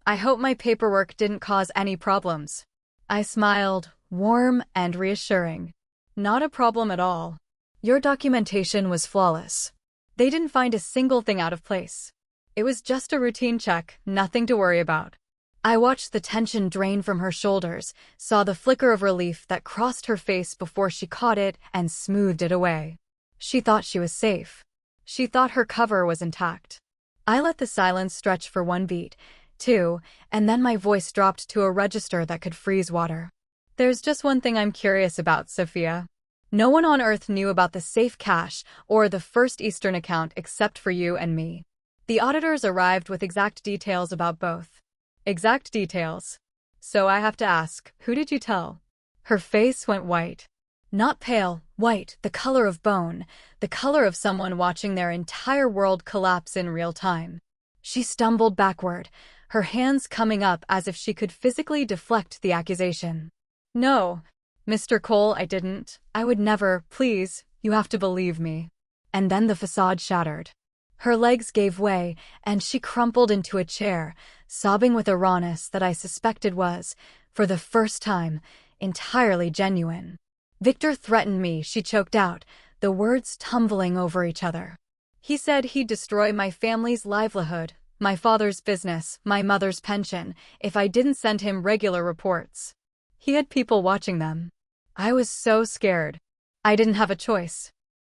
S1: I hope my paperwork didn't cause any problems. I smiled, warm and reassuring. Not a problem at all. Your documentation was flawless. They didn't find a single thing out of place. It was just a routine check, nothing to worry about. I watched the tension drain from her shoulders, saw the flicker of relief that crossed her face before she caught it and smoothed it away. She thought she was safe. She thought her cover was intact. I let the silence stretch for 1 beat, 2, and then my voice dropped to a register that could freeze water. There's just one thing I'm curious about, Sophia. No one on Earth knew about the safe cache or the First Eastern account except for you and me. The auditors arrived with exact details about both. Exact details. So I have to ask, who did you tell? Her face went white. Not pale, white, the color of bone, the color of someone watching their entire world collapse in real time. She stumbled backward, her hands coming up as if she could physically deflect the accusation. No, Mr. Cole, I didn't. I would never. Please, you have to believe me. And then the facade shattered. Her legs gave way, and she crumpled into a chair, sobbing with a rawness that I suspected was, for the first time, entirely genuine. Victor threatened me, she choked out, the words tumbling over each other. He said he'd destroy my family's livelihood, my father's business, my mother's pension, if I didn't send him regular reports. He had people watching them. I was so scared. I didn't have a choice.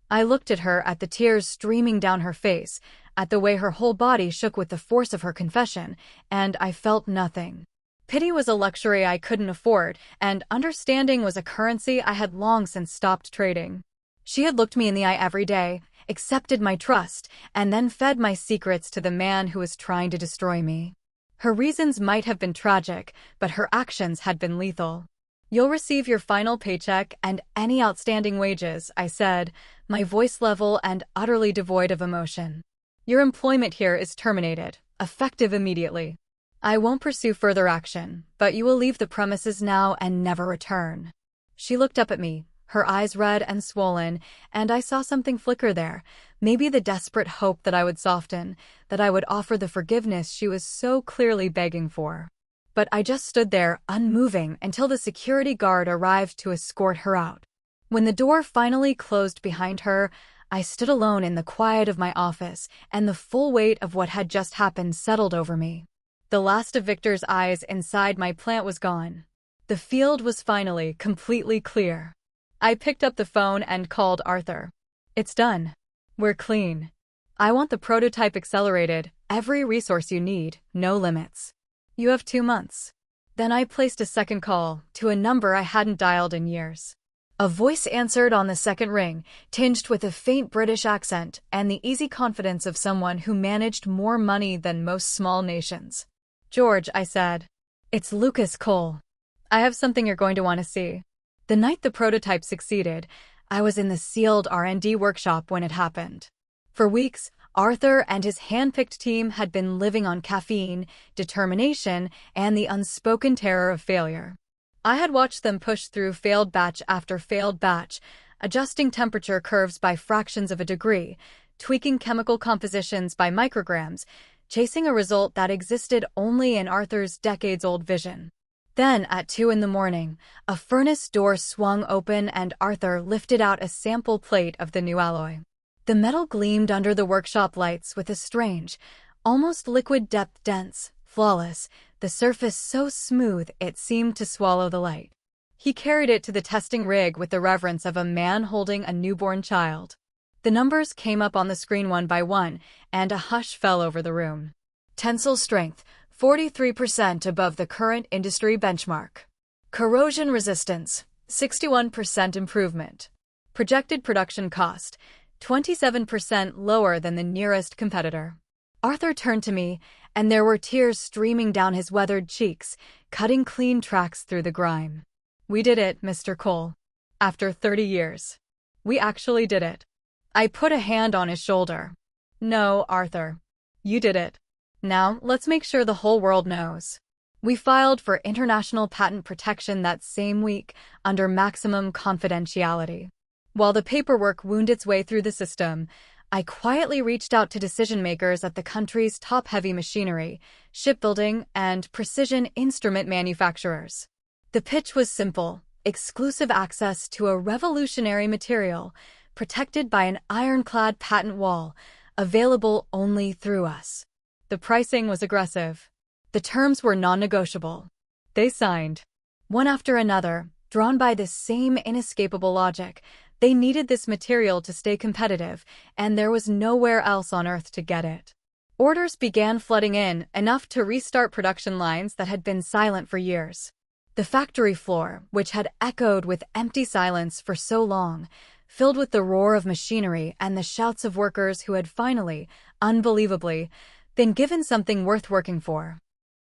S1: I looked at her, at the tears streaming down her face, at the way her whole body shook with the force of her confession, and I felt nothing. Pity was a luxury I couldn't afford, and understanding was a currency I had long since stopped trading. She had looked me in the eye every day, accepted my trust, and then fed my secrets to the man who was trying to destroy me. Her reasons might have been tragic, but her actions had been lethal. You'll receive your final paycheck and any outstanding wages, I said, my voice level and utterly devoid of emotion. Your employment here is terminated, effective immediately. I won't pursue further action, but you will leave the premises now and never return. She looked up at me, her eyes red and swollen, and I saw something flicker there, maybe the desperate hope that I would soften, that I would offer the forgiveness she was so clearly begging for. But I just stood there, unmoving, until the security guard arrived to escort her out. When the door finally closed behind her, I stood alone in the quiet of my office, and the full weight of what had just happened settled over me. The last of Victor's eyes inside my plant was gone. The field was finally completely clear. I picked up the phone and called Arthur. It's done. We're clean. I want the prototype accelerated, every resource you need, no limits. You have 2 months. Then I placed a second call, to a number I hadn't dialed in years. A voice answered on the second ring, tinged with a faint British accent and the easy confidence of someone who managed more money than most small nations. George, I said. It's Lucas Cole. I have something you're going to want to see. The night the prototype succeeded, I was in the sealed R&D workshop when it happened. For weeks, Arthur and his hand-picked team had been living on caffeine, determination, and the unspoken terror of failure. I had watched them push through failed batch after failed batch, adjusting temperature curves by fractions of a degree, tweaking chemical compositions by micrograms, chasing a result that existed only in Arthur's decades-old vision. Then, at 2 a.m, a furnace door swung open and Arthur lifted out a sample plate of the new alloy. The metal gleamed under the workshop lights with a strange, almost liquid depth, dense, flawless, the surface so smooth it seemed to swallow the light. He carried it to the testing rig with the reverence of a man holding a newborn child. The numbers came up on the screen one by one, and a hush fell over the room. Tensile strength, 43% above the current industry benchmark. Corrosion resistance, 61% improvement. Projected production cost, 27% lower than the nearest competitor. Arthur turned to me, and there were tears streaming down his weathered cheeks, cutting clean tracks through the grime. We did it, Mr. Cole. After 30 years. We actually did it. I put a hand on his shoulder. No, Arthur. You did it. Now, let's make sure the whole world knows. We filed for international patent protection that same week, under maximum confidentiality. While the paperwork wound its way through the system, I quietly reached out to decision-makers at the country's top heavy machinery, shipbuilding, and precision instrument manufacturers. The pitch was simple: exclusive access to a revolutionary material, protected by an ironclad patent wall, available only through us. The pricing was aggressive. The terms were non-negotiable. They signed. One after another, drawn by the same inescapable logic. They needed this material to stay competitive, and there was nowhere else on Earth to get it. Orders began flooding in, enough to restart production lines that had been silent for years. The factory floor, which had echoed with empty silence for so long, filled with the roar of machinery and the shouts of workers who had finally, unbelievably, been given something worth working for.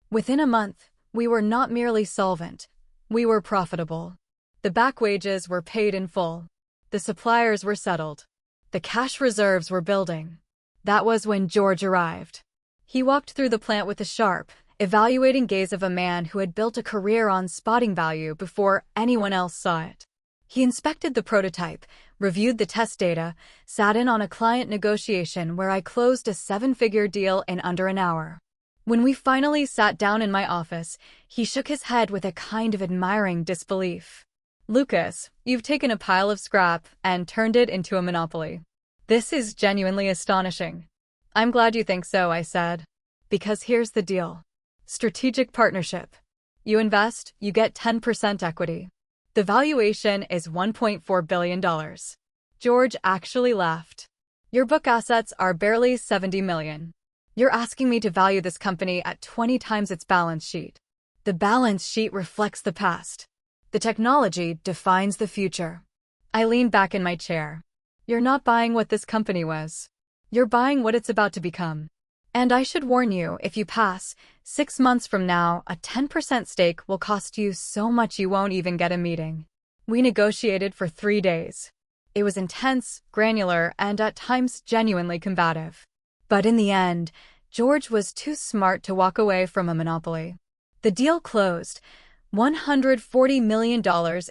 S1: Within a month, we were not merely solvent, we were profitable. The back wages were paid in full. The suppliers were settled. The cash reserves were building. That was when George arrived. He walked through the plant with the sharp, evaluating gaze of a man who had built a career on spotting value before anyone else saw it. He inspected the prototype, reviewed the test data, sat in on a client negotiation where I closed a 7-figure deal in under an hour. When we finally sat down in my office, he shook his head with a kind of admiring disbelief. "Lucas, you've taken a pile of scrap and turned it into a monopoly. This is genuinely astonishing." "I'm glad you think so," I said. "Because here's the deal. Strategic partnership. You invest, you get 10% equity. The valuation is $1.4 billion. George actually laughed. "Your book assets are barely $70 million. You're asking me to value this company at 20 times its balance sheet. The balance sheet reflects the past. The technology defines the future." I leaned back in my chair. "You're not buying what this company was. You're buying what it's about to become. And I should warn you, if you pass, 6 months from now, a 10% stake will cost you so much you won't even get a meeting." We negotiated for 3 days. It was intense, granular, and at times genuinely combative. But in the end, George was too smart to walk away from a monopoly. The deal closed, $140 million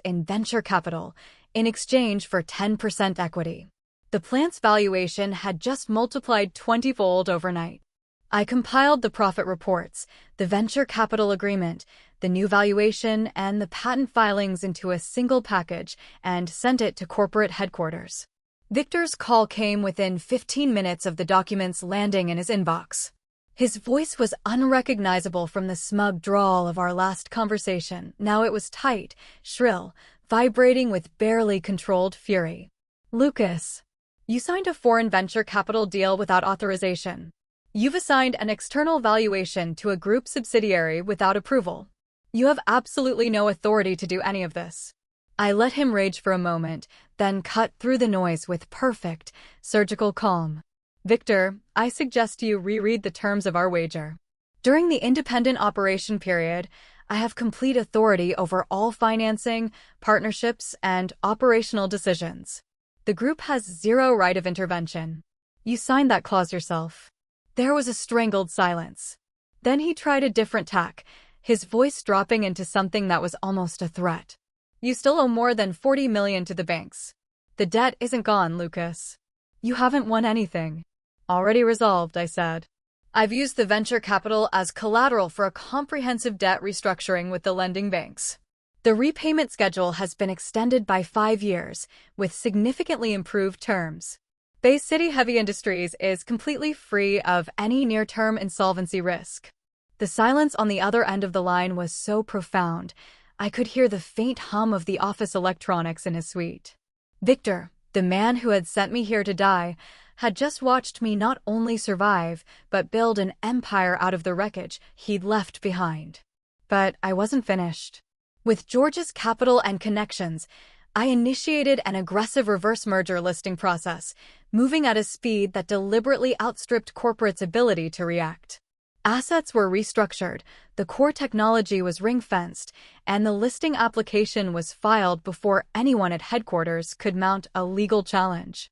S1: in venture capital, in exchange for 10% equity. The plant's valuation had just multiplied 20-fold overnight. I compiled the profit reports, the venture capital agreement, the new valuation, and the patent filings into a single package and sent it to corporate headquarters. Victor's call came within 15 minutes of the documents landing in his inbox. His voice was unrecognizable from the smug drawl of our last conversation. Now it was tight, shrill, vibrating with barely controlled fury. "Lucas, you signed a foreign venture capital deal without authorization. You've assigned an external valuation to a group subsidiary without approval. You have absolutely no authority to do any of this." I let him rage for a moment, then cut through the noise with perfect, surgical calm. "Victor, I suggest you reread the terms of our wager. During the independent operation period, I have complete authority over all financing, partnerships, and operational decisions. The group has zero right of intervention. You signed that clause yourself." There was a strangled silence. Then he tried a different tack, his voice dropping into something that was almost a threat. "You still owe more than $40 million to the banks. The debt isn't gone, Lucas. You haven't won anything." "Already resolved," I said. "I've used the venture capital as collateral for a comprehensive debt restructuring with the lending banks. The repayment schedule has been extended by 5 years, with significantly improved terms. Bay City Heavy Industries is completely free of any near-term insolvency risk." The silence on the other end of the line was so profound, I could hear the faint hum of the office electronics in his suite. Victor, the man who had sent me here to die, had just watched me not only survive, but build an empire out of the wreckage he'd left behind. But I wasn't finished. With George's capital and connections, I initiated an aggressive reverse merger listing process, moving at a speed that deliberately outstripped corporate's ability to react. Assets were restructured, the core technology was ring-fenced, and the listing application was filed before anyone at headquarters could mount a legal challenge.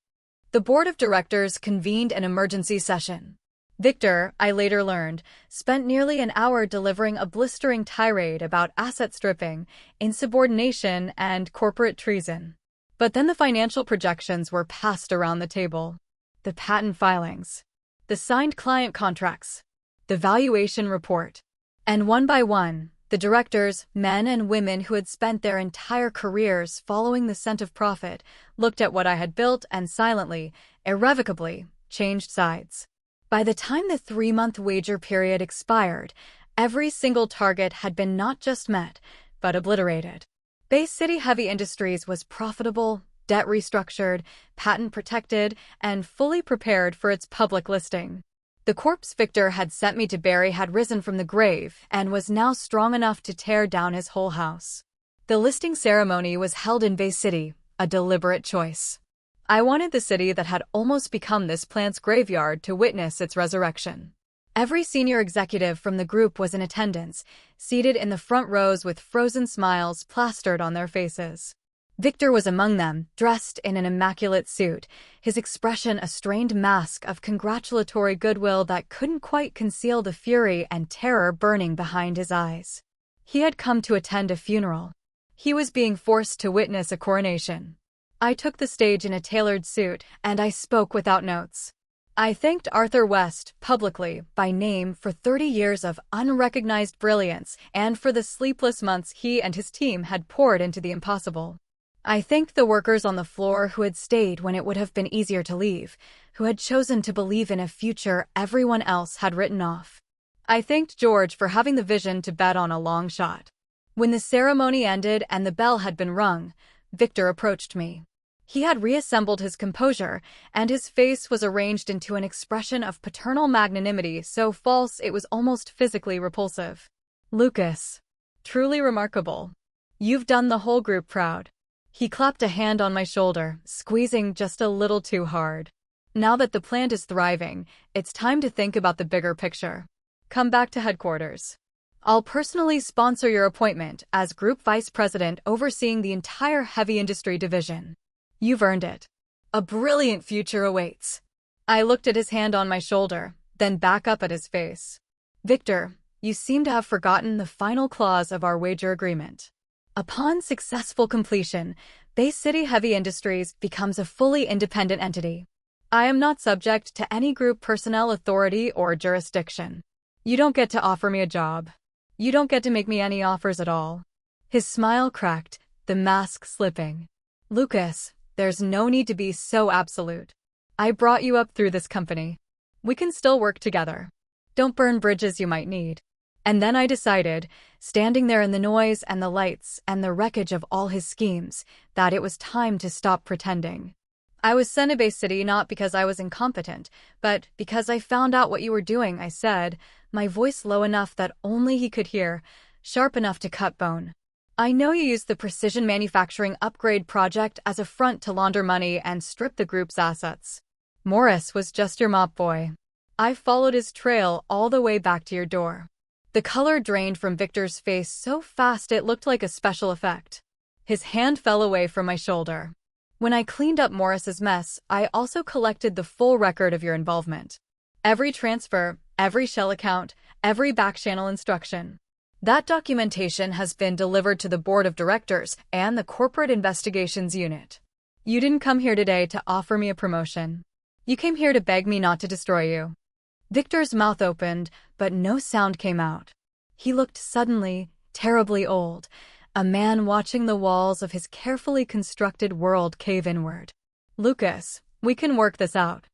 S1: The board of directors convened an emergency session. Victor, I later learned, spent nearly an hour delivering a blistering tirade about asset stripping, insubordination, and corporate treason. But then the financial projections were passed around the table. The patent filings. The signed client contracts. The valuation report. And one by one, the directors, men and women who had spent their entire careers following the scent of profit, looked at what I had built and silently, irrevocably, changed sides. By the time the 3-month wager period expired, every single target had been not just met, but obliterated. Bay City Heavy Industries was profitable, debt restructured, patent protected, and fully prepared for its public listing. The corpse Victor had sent me to bury had risen from the grave and was now strong enough to tear down his whole house. The listing ceremony was held in Bay City, a deliberate choice. I wanted the city that had almost become this plant's graveyard to witness its resurrection. Every senior executive from the group was in attendance, seated in the front rows with frozen smiles plastered on their faces. Victor was among them, dressed in an immaculate suit, his expression a strained mask of congratulatory goodwill that couldn't quite conceal the fury and terror burning behind his eyes. He had come to attend a funeral. He was being forced to witness a coronation. I took the stage in a tailored suit, and I spoke without notes. I thanked Arthur West, publicly, by name, for 30 years of unrecognized brilliance and for the sleepless months he and his team had poured into the impossible. I thanked the workers on the floor who had stayed when it would have been easier to leave, who had chosen to believe in a future everyone else had written off. I thanked George for having the vision to bet on a long shot. When the ceremony ended and the bell had been rung, Victor approached me. He had reassembled his composure, and his face was arranged into an expression of paternal magnanimity so false it was almost physically repulsive. "Lucas, truly remarkable. You've done the whole group proud." He clapped a hand on my shoulder, squeezing just a little too hard. "Now that the plant is thriving, it's time to think about the bigger picture. Come back to headquarters. I'll personally sponsor your appointment as Group Vice President overseeing the entire heavy industry division. You've earned it. A brilliant future awaits." I looked at his hand on my shoulder, then back up at his face. "Victor, you seem to have forgotten the final clause of our wager agreement. Upon successful completion, Bay City Heavy Industries becomes a fully independent entity. I am not subject to any group personnel authority or jurisdiction. You don't get to offer me a job. You don't get to make me any offers at all." His smile cracked, the mask slipping. "Lucas, there's no need to be so absolute. I brought you up through this company. We can still work together. Don't burn bridges you might need." And then I decided, standing there in the noise and the lights and the wreckage of all his schemes, that it was time to stop pretending. "I was sent to Bay City not because I was incompetent, but because I found out what you were doing," I said, my voice low enough that only he could hear, sharp enough to cut bone. "I know you used the precision manufacturing upgrade project as a front to launder money and strip the group's assets. Morris was just your mop boy. I followed his trail all the way back to your door." The color drained from Victor's face so fast it looked like a special effect. His hand fell away from my shoulder. "When I cleaned up Morris's mess, I also collected the full record of your involvement. Every transfer, every shell account, every back-channel instruction. That documentation has been delivered to the board of directors and the corporate investigations unit. You didn't come here today to offer me a promotion. You came here to beg me not to destroy you." Victor's mouth opened, but no sound came out. He looked suddenly, terribly old, a man watching the walls of his carefully constructed world cave inward. "Lucas, we can work this out.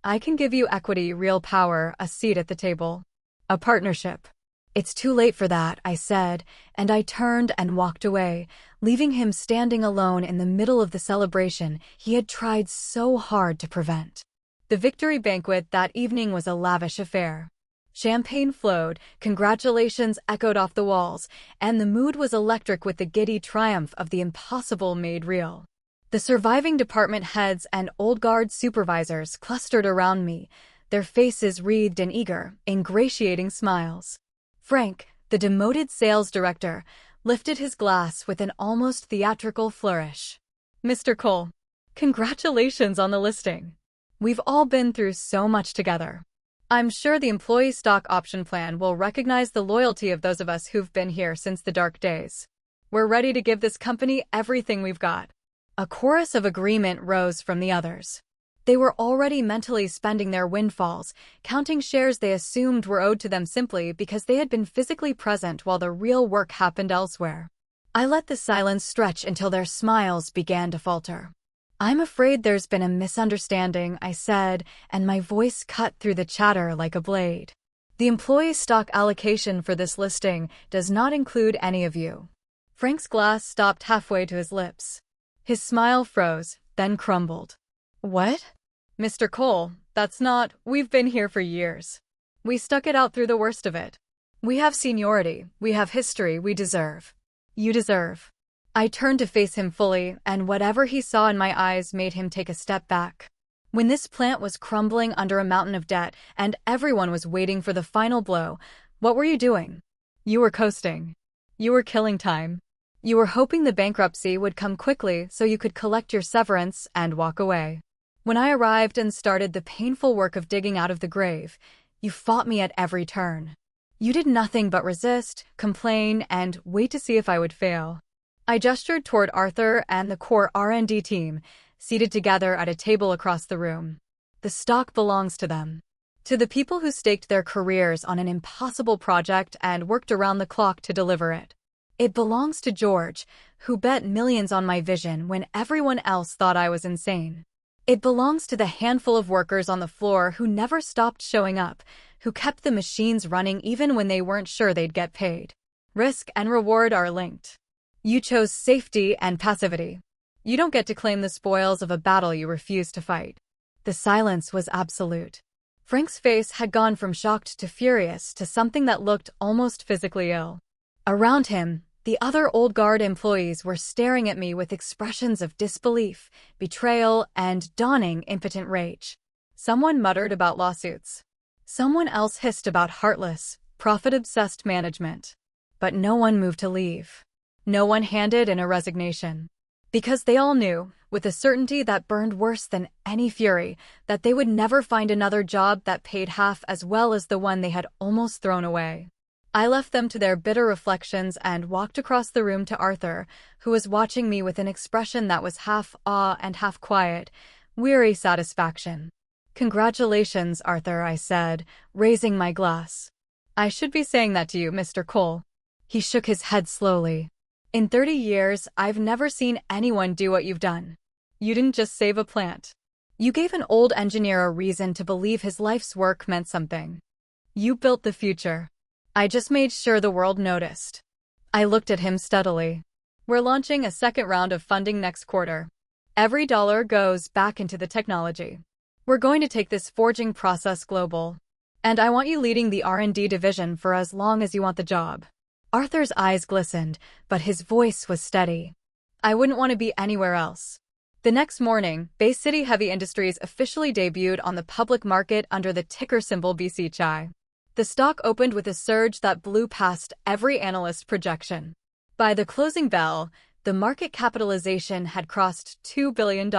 S1: I can give you equity, real power, a seat at the table. A partnership." "It's too late for that," I said, and I turned and walked away, leaving him standing alone in the middle of the celebration he had tried so hard to prevent. The victory banquet that evening was a lavish affair. Champagne flowed, congratulations echoed off the walls, and the mood was electric with the giddy triumph of the impossible made real. The surviving department heads and old guard supervisors clustered around me, their faces wreathed in eager, ingratiating smiles. Frank, the demoted sales director, lifted his glass with an almost theatrical flourish. "Mr. Cole, congratulations on the listing. We've all been through so much together. I'm sure the employee stock option plan will recognize the loyalty of those of us who've been here since the dark days. We're ready to give this company everything we've got." A chorus of agreement rose from the others. They were already mentally spending their windfalls, counting shares they assumed were owed to them simply because they had been physically present while the real work happened elsewhere. I let the silence stretch until their smiles began to falter. "I'm afraid there's been a misunderstanding," I said, and my voice cut through the chatter like a blade. "The employee stock allocation for this listing does not include any of you." Frank's glass stopped halfway to his lips. His smile froze, then crumbled. "What?" "Mr. Cole, that's not, we've been here for years. We stuck it out through the worst of it. We have seniority, we have history, we deserve. You deserve. I turned to face him fully, and whatever he saw in my eyes made him take a step back. When this plant was crumbling under a mountain of debt and everyone was waiting for the final blow, what were you doing? You were coasting. You were killing time. You were hoping the bankruptcy would come quickly so you could collect your severance and walk away. When I arrived and started the painful work of digging out of the grave, you fought me at every turn. You did nothing but resist, complain, and wait to see if I would fail. I gestured toward Arthur and the core R&D team, seated together at a table across the room. The stock belongs to them. To the people who staked their careers on an impossible project and worked around the clock to deliver it. It belongs to George, who bet millions on my vision when everyone else thought I was insane. It belongs to the handful of workers on the floor who never stopped showing up, who kept the machines running even when they weren't sure they'd get paid. Risk and reward are linked. You chose safety and passivity. You don't get to claim the spoils of a battle you refuse to fight. The silence was absolute. Frank's face had gone from shocked to furious to something that looked almost physically ill. Around him, the other old guard employees were staring at me with expressions of disbelief, betrayal, and dawning impotent rage. Someone muttered about lawsuits. Someone else hissed about heartless, profit-obsessed management. But no one moved to leave. No one handed in a resignation. Because they all knew, with a certainty that burned worse than any fury, that they would never find another job that paid half as well as the one they had almost thrown away. I left them to their bitter reflections and walked across the room to Arthur, who was watching me with an expression that was half awe and half quiet, weary satisfaction. "Congratulations, Arthur," I said, raising my glass. "I should be saying that to you, Mr. Cole." He shook his head slowly. "In 30 years, I've never seen anyone do what you've done. You didn't just save a plant. You gave an old engineer a reason to believe his life's work meant something. You built the future. I just made sure the world noticed." I looked at him steadily. "We're launching a second round of funding next quarter. Every dollar goes back into the technology. We're going to take this forging process global. And I want you leading the R&D division for as long as you want the job." Arthur's eyes glistened, but his voice was steady. "I wouldn't want to be anywhere else." The next morning, Bay City Heavy Industries officially debuted on the public market under the ticker symbol BCCHI. The stock opened with a surge that blew past every analyst's projection. By the closing bell, the market capitalization had crossed $2 billion.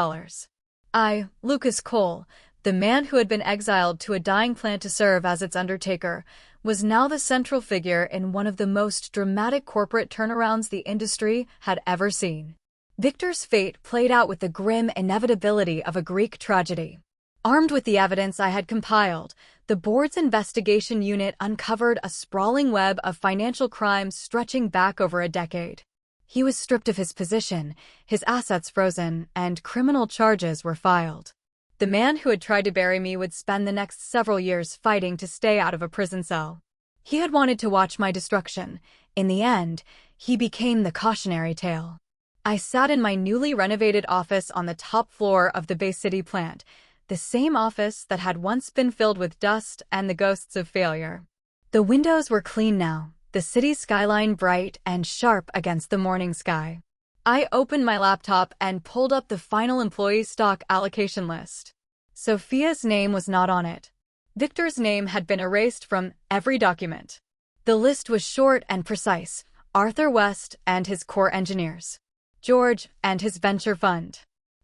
S1: I, Lucas Cole, the man who had been exiled to a dying plant to serve as its undertaker, was now the central figure in one of the most dramatic corporate turnarounds the industry had ever seen. Victor's fate played out with the grim inevitability of a Greek tragedy. Armed with the evidence I had compiled, the board's investigation unit uncovered a sprawling web of financial crimes stretching back over a decade. He was stripped of his position, his assets frozen, and criminal charges were filed. The man who had tried to bury me would spend the next several years fighting to stay out of a prison cell. He had wanted to watch my destruction. In the end, he became the cautionary tale. I sat in my newly renovated office on the top floor of the Bay City plant, the same office that had once been filled with dust and the ghosts of failure. The windows were clean now, the city's skyline bright and sharp against the morning sky. I opened my laptop and pulled up the final employee stock allocation list. Sophia's name was not on it. Victor's name had been erased from every document. The list was short and precise: Arthur West and his core engineers, George and his venture fund,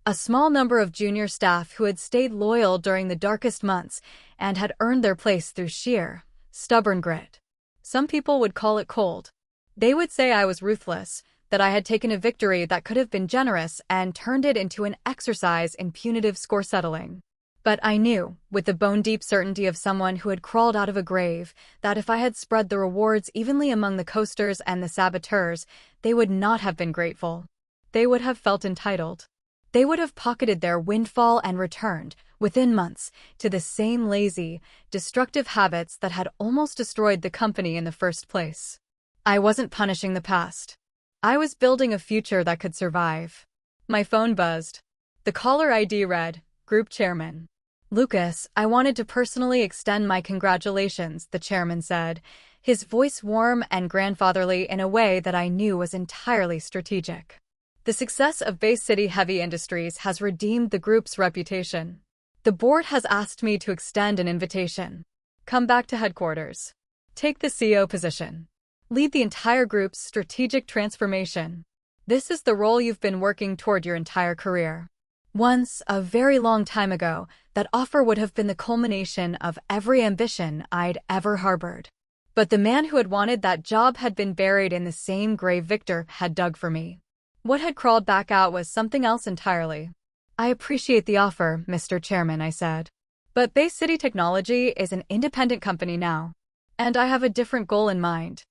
S1: a small number of junior staff who had stayed loyal during the darkest months and had earned their place through sheer, stubborn grit. Some people would call it cold. They would say I was ruthless, that I had taken a victory that could have been generous and turned it into an exercise in punitive score settling. But I knew, with the bone-deep certainty of someone who had crawled out of a grave, that if I had spread the rewards evenly among the coasters and the saboteurs, they would not have been grateful. They would have felt entitled. They would have pocketed their windfall and returned, within months, to the same lazy, destructive habits that had almost destroyed the company in the first place. I wasn't punishing the past. I was building a future that could survive. My phone buzzed. The caller ID read, "Group Chairman." Lucas, I wanted to personally extend my congratulations, the chairman said, his voice warm and grandfatherly in a way that I knew was entirely strategic. The success of Bay City Heavy Industries has redeemed the group's reputation. The board has asked me to extend an invitation. Come back to headquarters. Take the CEO position. Lead the entire group's strategic transformation. This is the role you've been working toward your entire career. Once, a very long time ago, that offer would have been the culmination of every ambition I'd ever harbored. But the man who had wanted that job had been buried in the same grave Victor had dug for me. What had crawled back out was something else entirely. I appreciate the offer, Mr. Chairman, I said. But Bay City Technology is an independent company now. And I have a different goal in mind.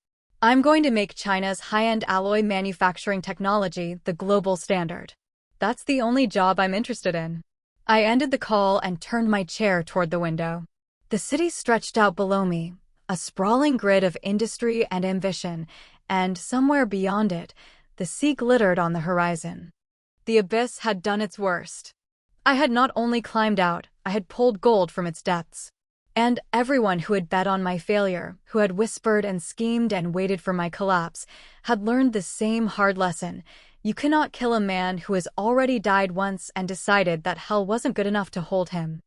S1: I'm going to make China's high-end alloy manufacturing technology the global standard. That's the only job I'm interested in. I ended the call and turned my chair toward the window. The city stretched out below me, a sprawling grid of industry and ambition, and somewhere beyond it, the sea glittered on the horizon. The abyss had done its worst. I had not only climbed out, I had pulled gold from its depths. And everyone who had bet on my failure, who had whispered and schemed and waited for my collapse, had learned the same hard lesson. You cannot kill a man who has already died once and decided that hell wasn't good enough to hold him.